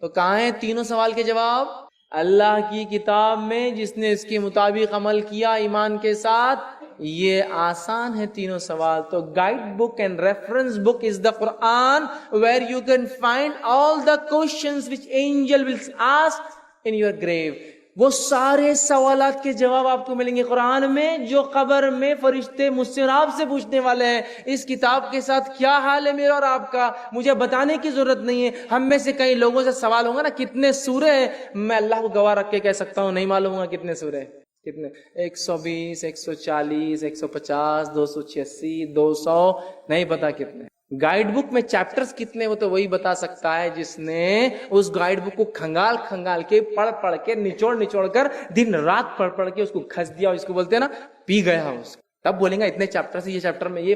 تو کہاں ہیں تینوں سوال کے جواب؟ اللہ کی کتاب میں، جس نے اس کے مطابق عمل کیا ایمان کے ساتھ، یہ آسان ہے تینوں سوال. تو guide book and reference book is the Quran where you can find all the questions which angel will ask in your grave. وہ سارے سوالات کے جواب آپ کو ملیں گے قرآن میں جو قبر میں فرشتے مجھ سے اور آپ سے پوچھنے والے ہیں. اس کتاب کے ساتھ کیا حال ہے میرا اور آپ کا, مجھے بتانے کی ضرورت نہیں ہے. ہم میں سے کئی لوگوں سے سوال ہوگا نا کتنے سورے ہیں, میں اللہ کو گواہ رکھ کے کہہ سکتا ہوں نہیں معلوم ہوگا کتنے سورے ہیں. کتنے؟ 120, 140, 150, 286, 200, نہیں پتا کتنے. گائیڈ بک میں چیپٹرز کتنے وہ تو وہی بتا سکتا ہے جس نے اس گائیڈ بک کو کھنگال کے پڑھ کے نچوڑ کر دن رات پڑھ کے اس کو کھس دیا, اور اس کو بولتے ہیں نا پی گیا اس کو. تب بولیں گا اتنے چیپٹر سے, یہ چیپٹر میں یہ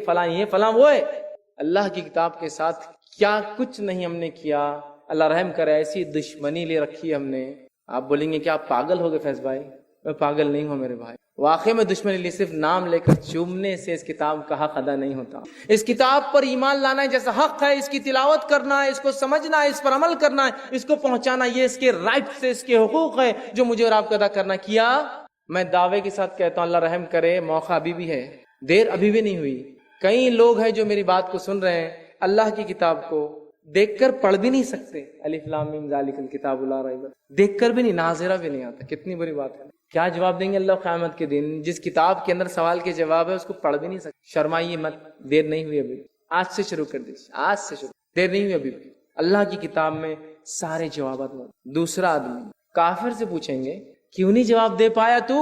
فلاں وہ ہے. اللہ کی کتاب کے ساتھ کیا کچھ نہیں ہم نے کیا. اللہ رحم کرے, ایسی دشمنی لے رکھی ہم نے. آپ بولیں گے کہ آپ پاگل ہو گئے فیض بھائی. میں پاگل نہیں ہوں میرے بھائی, واقعی میں دشمنی لی, صرف نام لے کر چومنے سے اس کتاب کا حق ادا نہیں ہوتا. اس کتاب پر ایمان لانا ہے جیسا حق ہے, اس کی تلاوت کرنا ہے, اس کو سمجھنا ہے, اس پر عمل کرنا ہے, اس کو پہنچانا, یہ اس کے رائٹ سے, اس کے حقوق ہے جو مجھے اور آپ کو ادا کرنا. کیا میں دعوے کے ساتھ کہتا ہوں, اللہ رحم کرے, موقع ابھی بھی ہے, دیر ابھی بھی نہیں ہوئی. کئی لوگ ہیں جو میری بات کو سن رہے ہیں, اللہ کی کتاب کو دیکھ کر پڑھ بھی نہیں سکتے. الف لام میم ذالک الکتاب لا ریب, دیکھ کر بھی نہیں, ناظرہ بھی نہیں آتا. کتنی بری بات ہے. کیا جواب دیں گے اللہ قیامت کے دن؟ جس کتاب کے اندر سوال کے جواب ہے اس کو پڑھ بھی نہیں سکتے. شرمائیے مت, دیر نہیں ہوئی ابھی, آج سے شروع کر دیجیے, آج سے شروع, دیر نہیں ہوئی ابھی. اللہ کی کتاب میں سارے جوابات موجود. دوسرا آدمی کافر سے پوچھیں گے کیوں نہیں جواب دے پایا تو,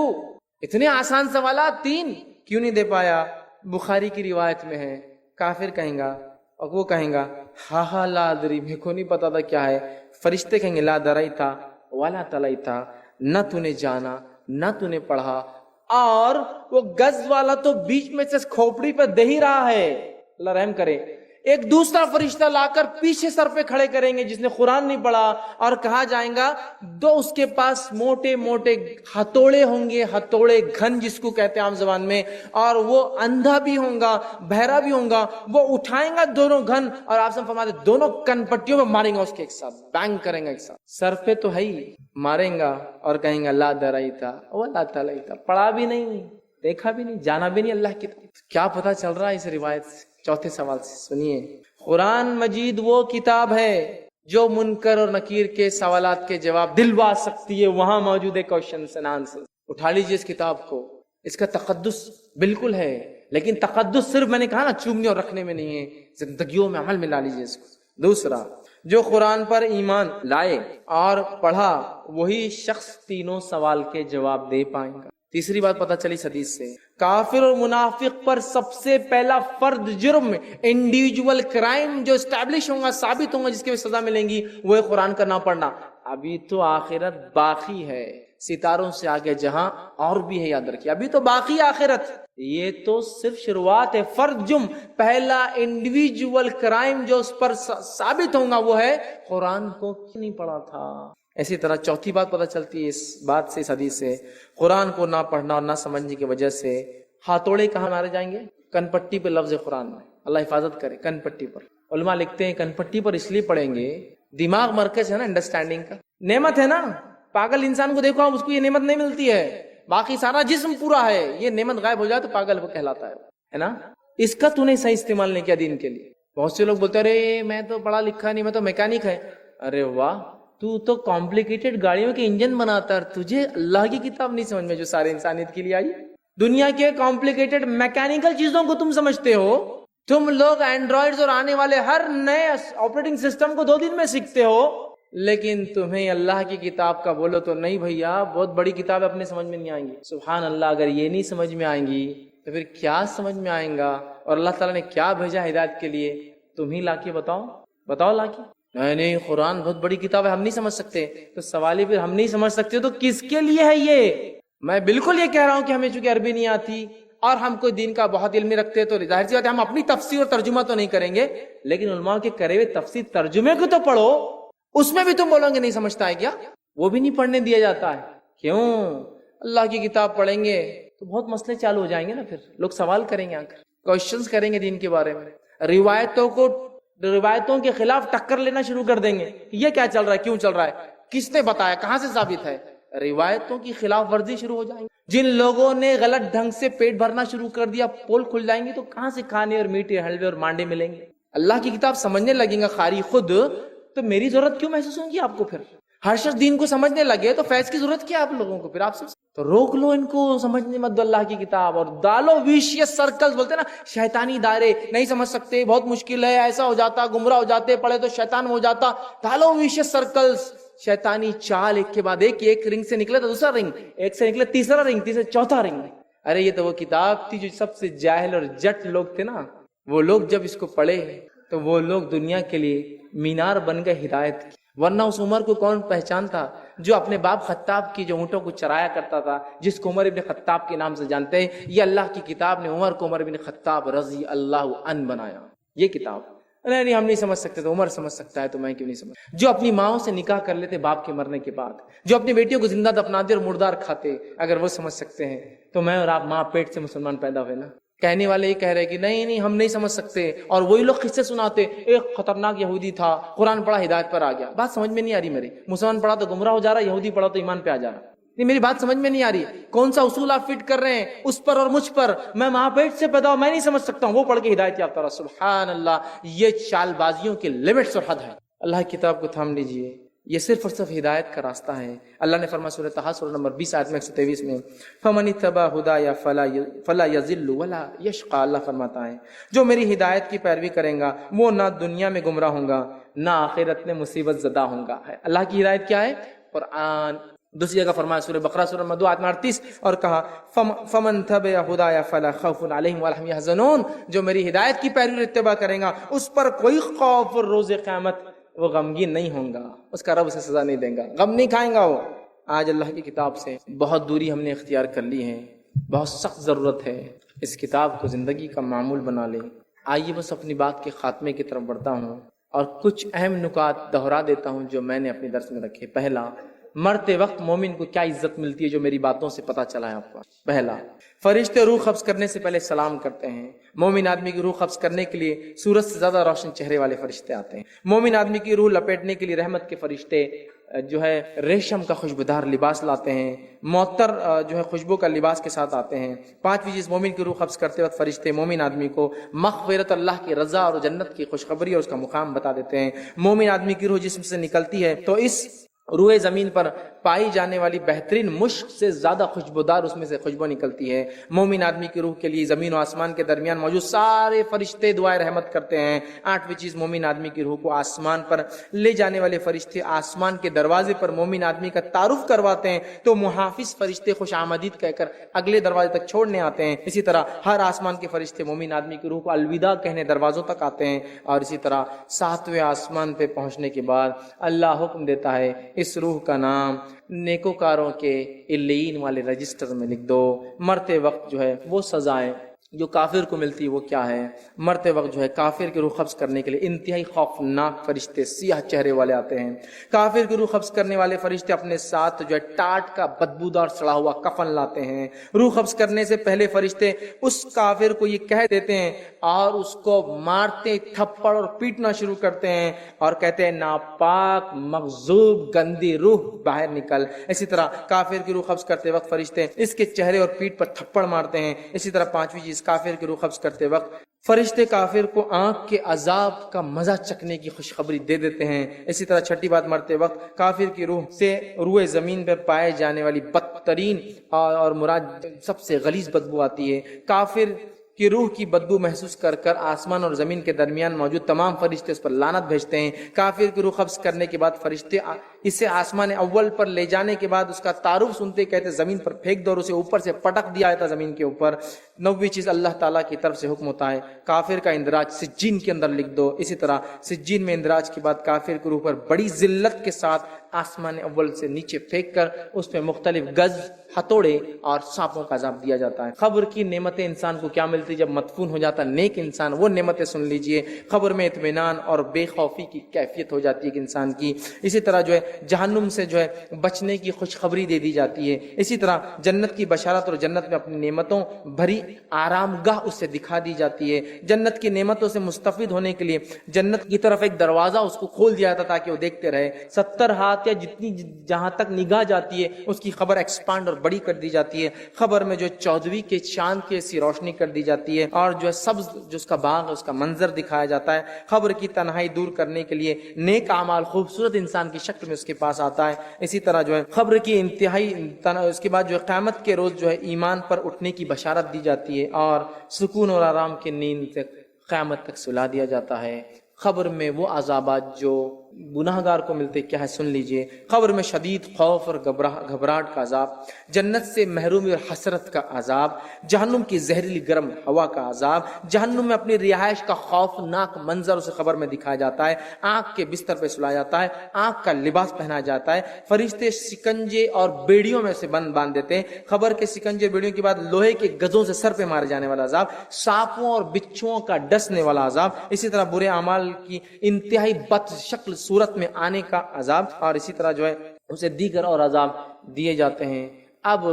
اتنے آسان سوالات 3 کیوں نہیں دے پایا؟ بخاری کی روایت میں ہے, کافر کہیں گا, اور وہ کہیں گا ہاں لا ادری, میرے کو نہیں پتا تھا کیا ہے. فرشتے کہیں گے لا درائتا ولا تلیتا, نہ تو نے جانا نہ تو نے پڑھا. اور وہ گز والا تو بیچ میں سے کھوپڑی پہ دے ہی رہا ہے. اللہ رحم کرے. ایک دوسرا فرشتہ لا کر پیچھے سر پہ کھڑے کریں گے جس نے قرآن نہیں پڑھا, اور کہا جائیں گا دو اس کے پاس موٹے موٹے ہتھوڑے ہوں گے, ہتھوڑے گھن جس کو کہتے ہیں عام زبان میں, اور وہ اندھا بھی ہوگا بہرا بھی ہوگا. وہ اٹھائیں گا دونوں گھن, اور آپ سے فرماتے دونوں کن پٹیوں میں ماریں گا اس کے ایک ساتھ, بینگ کریں گا ایک ساتھ. سر پہ تو ہے ہی, ماریں گا اور کہیں گا لا درائتا ولا تلیتا, پڑھا بھی نہیں, دیکھا بھی نہیں, جانا بھی نہیں اللہ کی طرف. کیا پتا چل رہا ہے اس روایت سے؟ چوتھے سوال سے سنیے, قرآن مجید وہ کتاب ہے جو منکر اور نکیر کے سوالات کے جواب دلوا سکتی ہے. وہاں موجود ہے کوشچنز اینڈ آنسر. اٹھا لیجیے اس کتاب کو, اس کا تقدس بالکل ہے, لیکن تقدس صرف میں نے کہا نا چومنے اور رکھنے میں نہیں ہے, زندگیوں میں عمل میں لا لیجیے اس کو. دوسرا, جو قرآن پر ایمان لائے اور پڑھا وہی شخص تینوں سوال کے جواب دے پائیں گا. تیسری بات پتہ چلی اس حدیث سے, کافر اور منافق پر سب سے پہلا فرد جرم, انڈیویجول کرائم جو اسٹیبلش ہوگا, ثابت ہوگا, جس کے سزا ملیں گی, وہ ہے قرآن کا نہ پڑھنا. ابھی تو آخرت باقی ہے, ستاروں سے آگے جہاں اور بھی ہے, یاد رکھیے ابھی تو باقی آخرت. یہ تو صرف شروعات ہے. فرد جرم, پہلا انڈیویجول کرائم جو اس پر ثابت ہوگا وہ ہے قرآن کو کیوں نہیں پڑھا تھا. اسی طرح چوتھی بات پتہ چلتی ہے اس بات سے, اس حدیث سے, قرآن کو نہ پڑھنا اور نہ سمجھنے کی وجہ سے ہاتھوڑے کہاں مارے جائیں گے؟ کن پٹی پہ. لفظ قرآن میں, اللہ حفاظت کرے, کن پٹی پر. علماء لکھتے ہیں کن پٹی پر اس لیے پڑھیں گے, دماغ مرکز ہے نا انڈرسٹینڈنگ کا, نعمت ہے نا. پاگل انسان کو دیکھو آپ, اس کو یہ نعمت نہیں ملتی ہے, باقی سارا جسم پورا ہے, یہ نعمت غائب ہو جائے تو پاگل وہ کہلاتا ہے نا. اس کا تو نے صحیح استعمال نہیں کیا دین کے لیے. بہت سے لوگ بولتے ہیں ارے میں تو پڑھا لکھا نہیں, میں تو میکینک ہے. ارے واہ, تو کمپلیکیٹڈ گاڑیوں کے انجن بناتا ہے, تجھے اللہ کی کتاب نہیں سمجھ میں جو سارے انسانیت کے لیے آئی. دنیا کے کمپلیکیٹڈ میکینیکل چیزوں کو تم سمجھتے ہو. تم لوگ اینڈرائڈز اور آنے والے ہر نئے آپریٹنگ سسٹم کو 2 دن میں سیکھتے ہو, لیکن تمہیں اللہ کی کتاب کا بولو تو نہیں بھیا, بہت بڑی کتاب اپنے سمجھ میں نہیں آئیں گی. سبحان اللہ, اگر یہ نہیں سمجھ میں آئیں گی تو پھر کیا سمجھ میں آئیں گا؟ اور اللہ تعالیٰ نے کیا بھیجا ہدایت کے لیے, تم ہی لا کے بتاؤ لا کے. نہیں قرآن بہت بڑی کتاب ہے, ہم نہیں سمجھ سکتے. تو سوال ہی پھر ہم نہیں سمجھ سکتے تو کس کے لیے ہے یہ؟ میں بالکل یہ کہہ رہا ہوں کہ ہمیں چونکہ عربی نہیں آتی اور ہم کوئی دین کا بہت علم رکھتے تو ظاہر سی بات ہے ہم اپنی تفسیر اور ترجمہ تو نہیں کریں گے, لیکن علماء کے کرے ہوئے تفسیر ترجمے کو تو پڑھو. اس میں بھی تم بولو گے نہیں سمجھتا ہے کیا؟ وہ بھی نہیں پڑھنے دیا جاتا ہے. کیوں؟ اللہ کی کتاب پڑھیں گے تو بہت مسئلے چالو ہو جائیں گے نا, پھر لوگ سوال کریں گے, آ کر کوشچنز کریں گے دین کے بارے میں, روایتوں کے خلاف ٹکر لینا شروع کر دیں گے. یہ کیا چل رہا ہے, کیوں چل رہا ہے, کس نے بتایا, کہاں سے ثابت ہے؟ روایتوں کی خلاف ورزی شروع ہو جائیں گی. جن لوگوں نے غلط ڈھنگ سے پیٹ بھرنا شروع کر دیا پول کھل جائیں گے تو کہاں سے کھانے اور میٹھے حلوے اور مانڈے ملیں گے. اللہ کی کتاب سمجھنے لگیں گا قاری خود تو میری ضرورت کیوں محسوس ہوگی آپ کو؟ پھر ہر شخص دین کو سمجھنے لگے تو فیض کی ضرورت کیا آپ لوگوں کو؟ پھر آپ سے تو روک لو ان کو، سمجھنے مت دو اللہ کی کتاب. اور ڈالو ویشیس سرکلز بولتے ہیں نا، شیطانی دائرے، نہیں سمجھ سکتے، بہت مشکل ہے، ایسا ہو جاتا، گمراہ ہو جاتے، پڑھے تو شیطان ہو جاتا. ڈالو ویشیس سرکلز، شیطانی چال ایک کے بعد ایک رنگ سے نکلے تو دوسرا رنگ، ایک سے نکلے تیسرا رنگ، تیسرا چوتھا رنگ. ارے یہ تو وہ کتاب تھی جو سب سے جاہل اور جٹ لوگ تھے نا، وہ لوگ جب اس کو پڑھے تو وہ لوگ دنیا کے لیے مینار بن گئے ہدایت کی. ورنہ اس عمر کو کون پہچانتا جو اپنے باپ خطاب کی جو اونٹوں کو چرایا کرتا تھا، جس کو عمر ابن خطاب کے نام سے جانتے ہیں. یہ اللہ کی کتاب نے عمر کو عمر ابن خطاب رضی اللہ عنہ بنایا. یہ کتاب نہیں ہم نہیں سمجھ سکتے تو عمر سمجھ سکتا ہے تو میں کیوں نہیں سمجھ. جو اپنی ماؤں سے نکاح کر لیتے باپ کے مرنے کے بعد، جو اپنی بیٹیوں کو زندہ دفناتے اور مردار کھاتے، اگر وہ سمجھ سکتے ہیں تو میں اور آپ ماں پیٹ سے مسلمان پیدا ہوئے نا. کہنے والے یہ کہہ رہے کہ نہیں ہم نہیں سمجھ سکتے، اور وہی لوگ قصے سناتے. ایک خطرناک یہودی تھا، قرآن پڑھا ہدایت پر آ گیا. بات سمجھ میں نہیں آ رہی میری. مسلمان پڑھا تو گمراہ ہو جا رہا، یہودی پڑھا تو ایمان پہ آ جا رہا. نہیں میری بات سمجھ میں نہیں آ رہی. کون سا اصول آپ فٹ کر رہے ہیں اس پر اور مجھ پر؟ میں ماں پیٹ سے پیدا ہوں، میں نہیں سمجھ سکتا ہوں، وہ پڑھ کے ہدایت یافتہ رہا. سبحان اللہ، یہ چال بازیوں کے لمٹس اور حد ہے. اللہ کی کتاب کو تھام لیجئے، یہ صرف اور صرف ہدایت کا راستہ ہے. اللہ نے فرمایا سورہ طٰہٰ سورہ نمبر 20 آیت 123 میں، فَمَنِ اتَّبَعَ هُدَايَ فَلَا يَضِلُّ وَلَا يَشْقَىٰ. اللہ فرماتا ہے جو میری ہدایت کی پیروی کریں گا وہ نہ دنیا میں گمراہ ہوں گا نہ آخرت میں مصیبت زدہ ہوں گا. اللہ کی ہدایت کیا ہے؟ قرآن. دوسری جگہ فرمایا سورہ بقرہ سورہ نمبر 2 آیت 38 اور کہا فَمَنْ تَبِعَ هُدَايَ فَلَا خَوْفٌ عَلَيْهِمْ وَلَا هُمْ يَحْزَنُونَ. جو میری ہدایت کی پیروی اور اتباع کرے گا اس پر کوئی خوف اور روز قیامت وہ غمگین نہیں ہوں گا، اس کا رب اسے سزا نہیں دے گا، غم نہیں کھائیں گا وہ. آج اللہ کی کتاب سے بہت دوری ہم نے اختیار کر لی ہے، بہت سخت ضرورت ہے اس کتاب کو زندگی کا معمول بنا لیں. آئیے بس اپنی بات کے خاتمے کی طرف بڑھتا ہوں اور کچھ اہم نکات دہرا دیتا ہوں جو میں نے اپنے درس میں رکھے. پہلا، مرتے وقت مومن کو کیا عزت ملتی ہے جو میری باتوں سے پتہ چلا ہے آپ کو. پہلا، فرشتے روح قبض کرنے سے پہلے سلام کرتے ہیں. مومن آدمی کی روح قبض کرنے کے لیے سورج سے زیادہ روشن چہرے والے فرشتے آتے ہیں. مومن آدمی کی روح لپیٹنے کے لیے رحمت کے فرشتے جو ہے ریشم کا خوشبودار لباس لاتے ہیں، معطر جو ہے خوشبو کا لباس کے ساتھ آتے ہیں. پانچویں چیز، مومن کی روح قبض کرتے وقت فرشتے مومن آدمی کو مغفرت، اللہ کی رضا اور جنت کی خوشخبری اور اس کا مقام بتا دیتے ہیں. مومن آدمی کی روح جسم سے نکلتی ہے تو اس روئے زمین پر پائی جانے والی بہترین مشک سے زیادہ خوشبودار اس میں سے خوشبو نکلتی ہے. مومن آدمی کی روح کے لیے زمین و آسمان کے درمیان موجود سارے فرشتے دعائے رحمت کرتے ہیں. آٹھویں چیز، مومن آدمی کی روح کو آسمان پر لے جانے والے فرشتے آسمان کے دروازے پر مومن آدمی کا تعارف کرواتے ہیں تو محافظ فرشتے خوش آمدید کہہ کر اگلے دروازے تک چھوڑنے آتے ہیں. اسی طرح ہر آسمان کے فرشتے مومن آدمی کی روح کو الوداع کہنے دروازوں تک آتے ہیں. اور اسی طرح ساتویں آسمان پہ پہنچنے کے بعد اللہ حکم دیتا ہے اس روح کا نام نیکوکاروں کے علیین والے رجسٹر میں لکھ دو. مرتے وقت جو ہے وہ سزائیں جو کافر کو ملتی وہ کیا ہے؟ مرتے وقت جو ہے کافر کی روح قبض کرنے کے لیے انتہائی خوفناک فرشتے سیاہ چہرے والے آتے ہیں. کافر کی روح قبض کرنے والے فرشتے اپنے ساتھ جو ہے ٹاٹ کا بدبودار سڑا ہوا کفن لاتے ہیں. روح قبض کرنے سے پہلے فرشتے اس کافر کو یہ کہہ دیتے ہیں اور اس کو مارتے تھپڑ اور پیٹنا شروع کرتے ہیں اور کہتے ہیں ناپاک مغضوب گندی روح باہر نکل. اسی طرح کافر کی روح قبض کرتے وقت فرشتے اس کے چہرے اور پیٹھ پر تھپڑ مارتے ہیں. اسی طرح پانچویں چیز، کافر کی روح قبض کرتے وقت فرشتے کافر کو آنکھ کے عذاب کا مزہ چکھنے کی خوشخبری دے دیتے ہیں. اسی طرح چھٹی بات، مرتے وقت کافر کی روح سے روئے زمین پر پائے جانے والی بدترین اور مراد سب سے غلیظ بدبو آتی ہے. کافر کی روح کی بدبو محسوس کر کر آسمان اور زمین کے درمیان موجود تمام فرشتے اس پر لعنت بھیجتے ہیں. کافر کی روح قبض کرنے کے بعد فرشتے اسے آسمان اول پر لے جانے کے بعد اس کا تعارف سنتے کہتے زمین پر پھینک دو اور اسے اوپر سے پٹک دیا جاتا زمین کے اوپر. نویں چیز، اللہ تعالیٰ کی طرف سے حکم ہوتا ہے کافر کا اندراج سجین کے اندر لکھ دو. اسی طرح سجین میں اندراج کے بعد کافر کی روح پر بڑی ذلت کے ساتھ آسمان اول سے نیچے پھینک کر اس میں مختلف گز، ہتھوڑے اور سانپوں کا عذاب دیا جاتا ہے. قبر کی نعمتیں انسان کو کیا ملتی جب مدفون ہو جاتا نیک انسان؟ وہ نعمتیں سن لیجئے. قبر میں اطمینان اور بے خوفی کی کیفیت ہو جاتی ہے کہ انسان کی. اسی طرح جو ہے جہنم سے جو ہے بچنے کی خوشخبری دے دی جاتی ہے. اسی طرح جنت کی بشارت اور جنت میں اپنی نعمتوں بھری آرام گاہ اس سے دکھا دی جاتی ہے. جنت کی نعمتوں سے مستفید ہونے کے لیے جنت کی طرف ایک دروازہ اس کو کھول دیا جاتا تاکہ وہ دیکھتے رہے. 70 ہاتھ یا جتنی جہاں تک نگاہ جاتی ہے اس کی خبر ایکسپانڈ اور بڑی کر دی جاتی ہے. خبر میں جو 14ویں کے چاند کی ایسی روشنی کر دی جاتی ہے اور جو ہے سبز جو اس کا باغ اس کا منظر دکھایا جاتا ہے. خبر کی تنہائی دور کرنے کے لیے نیک اعمال خوبصورت انسان کی شکل میں اس کے پاس آتا ہے. اسی طرح جو ہے خبر کی انتہائی اس کے بعد جو ہے قیامت کے روز جو ہے ایمان پر اٹھنے کی بشارت دی جاتی ہے اور سکون اور آرام کی نیند سے قیامت تک سلا دیا جاتا ہے. خبر میں وہ عذابات جو گناہگار کو ملتے کیا ہے سن لیجئے. خبر میں شدید خوف اور گھبراہٹ کا عذاب، جنت سے محرومی اور حسرت کا عذاب، جہنم کی زہریلی گرم ہوا کا عذاب، جہنم میں اپنی رہائش کا خوفناک منظر اسے خبر میں دکھایا جاتا ہے. آنکھ کے بستر پہ سلایا جاتا ہے، آنکھ کا لباس پہنا جاتا ہے، فرشتے شکنجے اور بیڑیوں میں سے باندھ دیتے ہیں. خبر کے شکنجے بیڑیوں کے بعد لوہے کے گزوں سے سر پہ مارے جانے والا عذاب، سانپوں اور بچھوؤں کا ڈسنے والا عذاب، اسی طرح برے اعمال کی انتہائی بد شکل صورت میں آنے کا عذاب، اور اسی طرح جو ہے اسے دیگر اور عذاب دیے جاتے ہیں. اب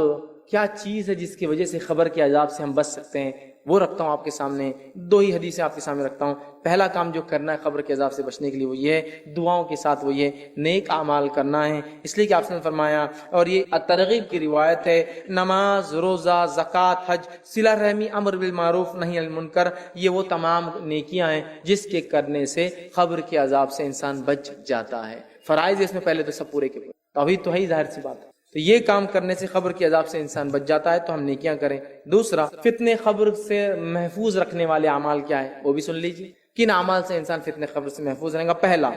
کیا چیز ہے جس کی وجہ سے خبر کے عذاب سے ہم بچ سکتے ہیں، وہ رکھتا ہوں آپ کے سامنے. 2 ہی حدیثیں آپ کے سامنے رکھتا ہوں. پہلا کام جو کرنا ہے خبر کے عذاب سے بچنے کے لیے وہ یہ ہے دعاؤں کے ساتھ وہ یہ نیک اعمال کرنا ہے. اس لیے کہ آپ نے فرمایا، اور یہ ترغیب کی روایت ہے، نماز، روزہ، زکوٰۃ، حج، صلہ رحمی، امر بالمعروف نہی عن المنکر، یہ وہ تمام نیکیاں ہیں جس کے کرنے سے خبر کے عذاب سے انسان بچ جاتا ہے. فرائض اس میں پہلے تو سب پورے کے پورے، ابھی تو ہے ظاہر سی بات ہے. تو یہ کام کرنے سے خبر کے عذاب سے انسان بچ جاتا ہے، تو ہم نیکیاں کریں. دوسرا، فتنے خبر سے محفوظ رکھنے والے اعمال کیا ہے وہ بھی سن لیجیے. کن اعمال سے انسان فتنے خبر سے محفوظ رہے گا؟ پہلا،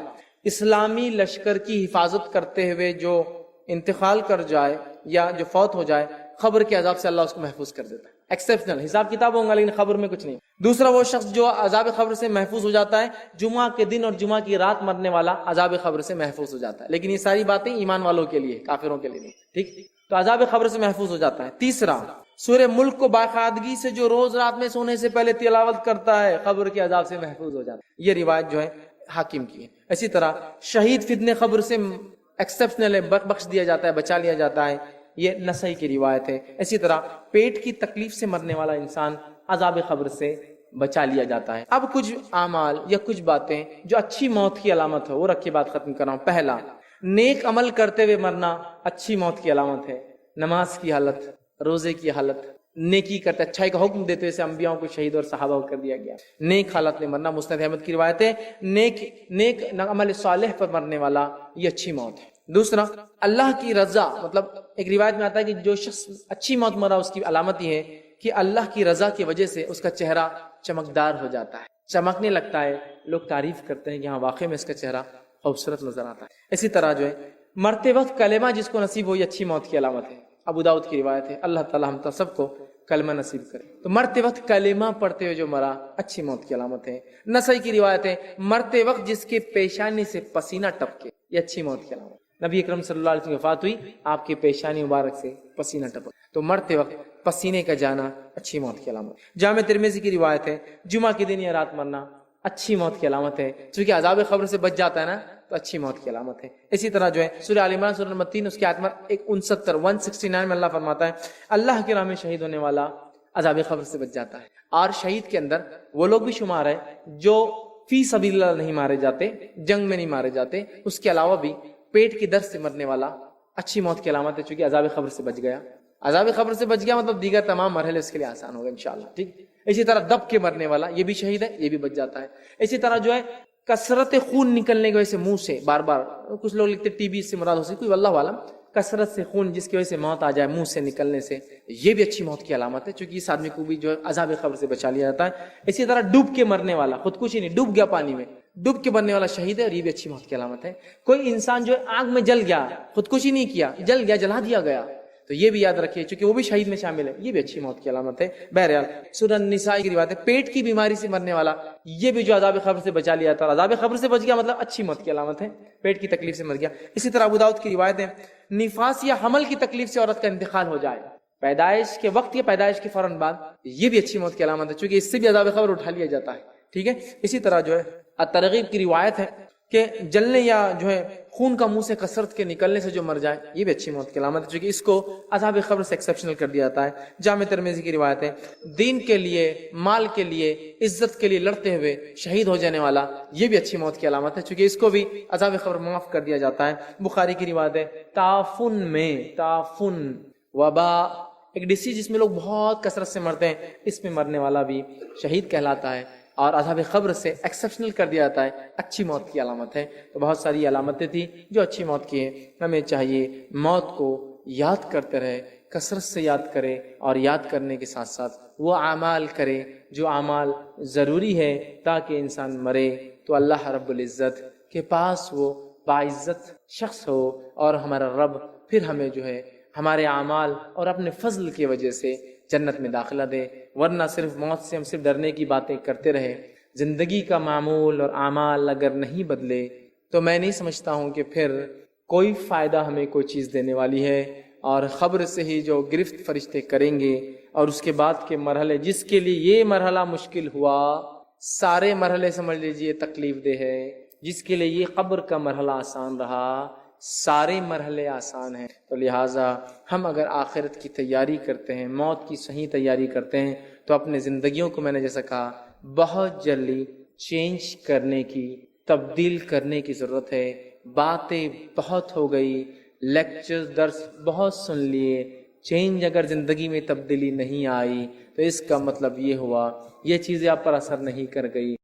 اسلامی لشکر کی حفاظت کرتے ہوئے جو انتقال کر جائے یا جو فوت ہو جائے، خبر کے عذاب سے اللہ اس کو محفوظ کر دیتا ہے. ایکسیپشنل حساب کتاب ہوگا لیکن خبر میں کچھ نہیں. دوسرا، وہ شخص جو عذاب خبر سے محفوظ ہو جاتا ہے، جمعہ کے دن اور جمعہ کی رات مرنے والا عذاب خبر سے محفوظ ہو جاتا ہے. لیکن یہ ساری باتیں ایمان والوں کے لیے، کافروں کے لیے نہیں. ٹھیک، تو عذاب خبر سے محفوظ ہو جاتا ہے. تیسرا، سورہ ملک کو باقاعدگی سے جو روز رات میں سونے سے پہلے تلاوت کرتا ہے، خبر کے عذاب سے محفوظ ہو جاتا ہے. یہ روایت جو ہے حاکم کی ہے. اسی طرح شہید فتنے خبر سے ایکسیپشنل ہے، بخش دیا جاتا ہے، بچا لیا جاتا ہے. یہ نسائی کی روایت ہے. اسی طرح پیٹ کی تکلیف سے مرنے والا انسان عذاب خبر سے بچا لیا جاتا ہے. اب کچھ اعمال یا کچھ باتیں جو اچھی موت کی علامت ہے وہ رکھ کے بات ختم کر رہا ہوں. پہلا، نیک عمل کرتے ہوئے مرنا اچھی موت کی علامت ہے. نماز کی حالت، روزے کی حالت، نیکی کرتے اچھائی کا حکم دیتے ہوئے انبیاء کو شہید اور صحابہ کو کر دیا گیا. نیک حالت میں مرنا مسند احمد کی روایت ہے. نیک عمل صالح پر مرنے والا یہ اچھی موت ہے. دوسرا، اللہ کی رضا، مطلب ایک روایت میں آتا ہے کہ جو شخص اچھی موت مرا اس کی علامت یہ ہے کہ اللہ کی رضا کی وجہ سے اس کا چہرہ چمکدار ہو جاتا ہے، چمکنے لگتا ہے. لوگ تعریف کرتے ہیں کہ ہاں واقعی میں اس کا چہرہ خوبصورت نظر آتا ہے. اسی طرح جو ہے مرتے وقت کلمہ جس کو نصیب ہو یہ اچھی موت کی علامت ہے. ابو داؤد کی روایت ہے. اللہ تعالی ہم سب کو کلمہ نصیب کرے. تو مرتے وقت کلمہ پڑھتے ہوئے جو مرا اچھی موت کی علامت ہے. نسائی کی روایت ہے، مرتے وقت جس کے پیشانی سے پسینہ ٹپکے یہ اچھی موت کی علامت. نبی اکرم صلی اللہ علیہ وسلم کی وفات ہوئی، آپ کے پیشانی مبارک سے پسینہ ٹپک، تو مرتے وقت پسینے کا جانا اچھی موت کی علامت. جامع ترمذی کی روایت ہے، جمعہ کے دن یا رات مرنا اچھی موت کی علامت ہے. چونکہ عذاب خبر سے بچ جاتا ہے نا تو اچھی موت کی علامت ہے. اسی طرح جو ہے سورہ آل عمران سورہ نمبر 3 اس کی آیت نمبر 169 میں اللہ فرماتا ہے، اللہ کے راہ میں شہید ہونے والا عذاب خبر سے بچ جاتا ہے. اور شہید کے اندر وہ لوگ بھی شمار ہے جو فی سبیل اللہ نہیں مارے جاتے، جنگ میں نہیں مارے جاتے. اس کے علاوہ بھی پیٹ کی درد سے مرنے والا اچھی موت کی علامت ہے، چونکہ عذاب خبر سے بچ گیا. عذاب خبر سے بچ گیا مطلب دیگر تمام مرحلے اس کے لیے آسان ہوگا انشاءاللہ. ٹھیک. اسی طرح دب کے مرنے والا یہ بھی شہید ہے، یہ بھی بچ جاتا ہے. اسی طرح جو ہے کثرت خون نکلنے کی وجہ سے منہ سے بار بار، کچھ لوگ لکھتے ٹی بی سے مراد ہو سکتی، کوئی واللہ عالم، کثرت سے خون جس کی وجہ سے موت آ جائے منہ سے نکلنے سے، یہ بھی اچھی موت کی علامت ہے، چونکہ اس آدمی کو بھی جو ہے عذاب خبر سے بچا لیا جاتا ہے. اسی طرح ڈوب کے مرنے والا، خودکشی نہیں، ڈوب گیا پانی میں، ڈوب کے مرنے والا شہید ہے اور یہ بھی اچھی موت کی علامت ہے. کوئی انسان جو ہے آگ میں جل گیا، خودکشی نہیں کیا، جل گیا، جلا دیا گیا، تو یہ بھی یاد رکھیے چونکہ وہ بھی شہید میں شامل ہے، یہ بھی اچھی موت کی علامت ہے. بہرحال سورہ النساء کی روایت ہے، پیٹ کی بیماری سے مرنے والا یہ بھی جو عذاب خبر سے بچا لیا تھا، عذاب خبر سے بچ گیا مطلب اچھی موت کی علامت ہے، پیٹ کی تکلیف سے مر گیا. اسی طرح ابو داؤد کی روایت ہے، نفاس یا حمل کی تکلیف سے عورت کا انتقال ہو جائے پیدائش کے وقت یا پیدائش کے فوراً بعد، یہ بھی اچھی موت کی علامت ہے، چونکہ اس سے بھی عذاب خبر اٹھا لیا جاتا ہے. ٹھیک ہے. اسی طرح جو ہے الترغیب کی روایت ہے، کہ جلنے یا جو ہے خون کا منہ سے کثرت کے نکلنے سے جو مر جائے، یہ بھی اچھی موت کی علامت ہے، چونکہ اس کو عذاب قبر سے ایکسیپشنل کر دیا جاتا ہے۔ جامع ترمذی کی روایت ہے، دین کے لیے، مال کے لیے، عزت کے لیے لڑتے ہوئے شہید ہو جانے والا، یہ بھی اچھی موت کی علامت ہے، چونکہ اس کو بھی عذاب قبر معاف کر دیا جاتا ہے۔ بخاری کی روایت ہے، تعفن وبا، ایک ڈیزیز جس میں لوگ بہت کثرت سے مرتے ہیں، اس میں مرنے والا بھی شہید کہلاتا ہے، اور عذاب قبر سے ایکسیپشنل کر دیا جاتا ہے، اچھی موت کی علامت ہے۔ تو بہت ساری علامتیں تھیں جو اچھی موت کی ہیں۔ ہمیں چاہیے موت کو یاد کرتے رہے، کثرت سے یاد کرے، اور یاد کرنے کے ساتھ ساتھ وہ اعمال کرے جو اعمال ضروری ہے تاکہ انسان مرے تو اللہ رب العزت کے پاس وہ باعزت شخص ہو، اور ہمارا رب پھر ہمیں جو ہے ہمارے اعمال اور اپنے فضل کی وجہ سے جنت میں داخلہ دے۔ ورنہ صرف موت سے ہم صرف ڈرنے کی باتیں کرتے رہے، زندگی کا معمول اور اعمال اگر نہیں بدلے تو میں نہیں سمجھتا ہوں کہ پھر کوئی فائدہ ہمیں کوئی چیز دینے والی ہے۔ اور خبر سے ہی جو گرفت فرشتے کریں گے، اور اس کے بعد کے مرحلے، جس کے لیے یہ مرحلہ مشکل ہوا، سارے مرحلے سمجھ لیجئے تکلیف دہ ہے۔ جس کے لیے یہ قبر کا مرحلہ آسان رہا، سارے مرحلے آسان ہیں۔ تو لہٰذا ہم اگر آخرت کی تیاری کرتے ہیں، موت کی صحیح تیاری کرتے ہیں، تو اپنے زندگیوں کو میں نے جیسا کہا بہت جلدی چینج کرنے کی، تبدیل کرنے کی ضرورت ہے۔ باتیں بہت ہو گئی، لیکچرز درس بہت سن لیے، چینج اگر زندگی میں تبدیلی نہیں آئی تو اس کا مطلب یہ ہوا یہ چیزیں آپ پر اثر نہیں کر گئی۔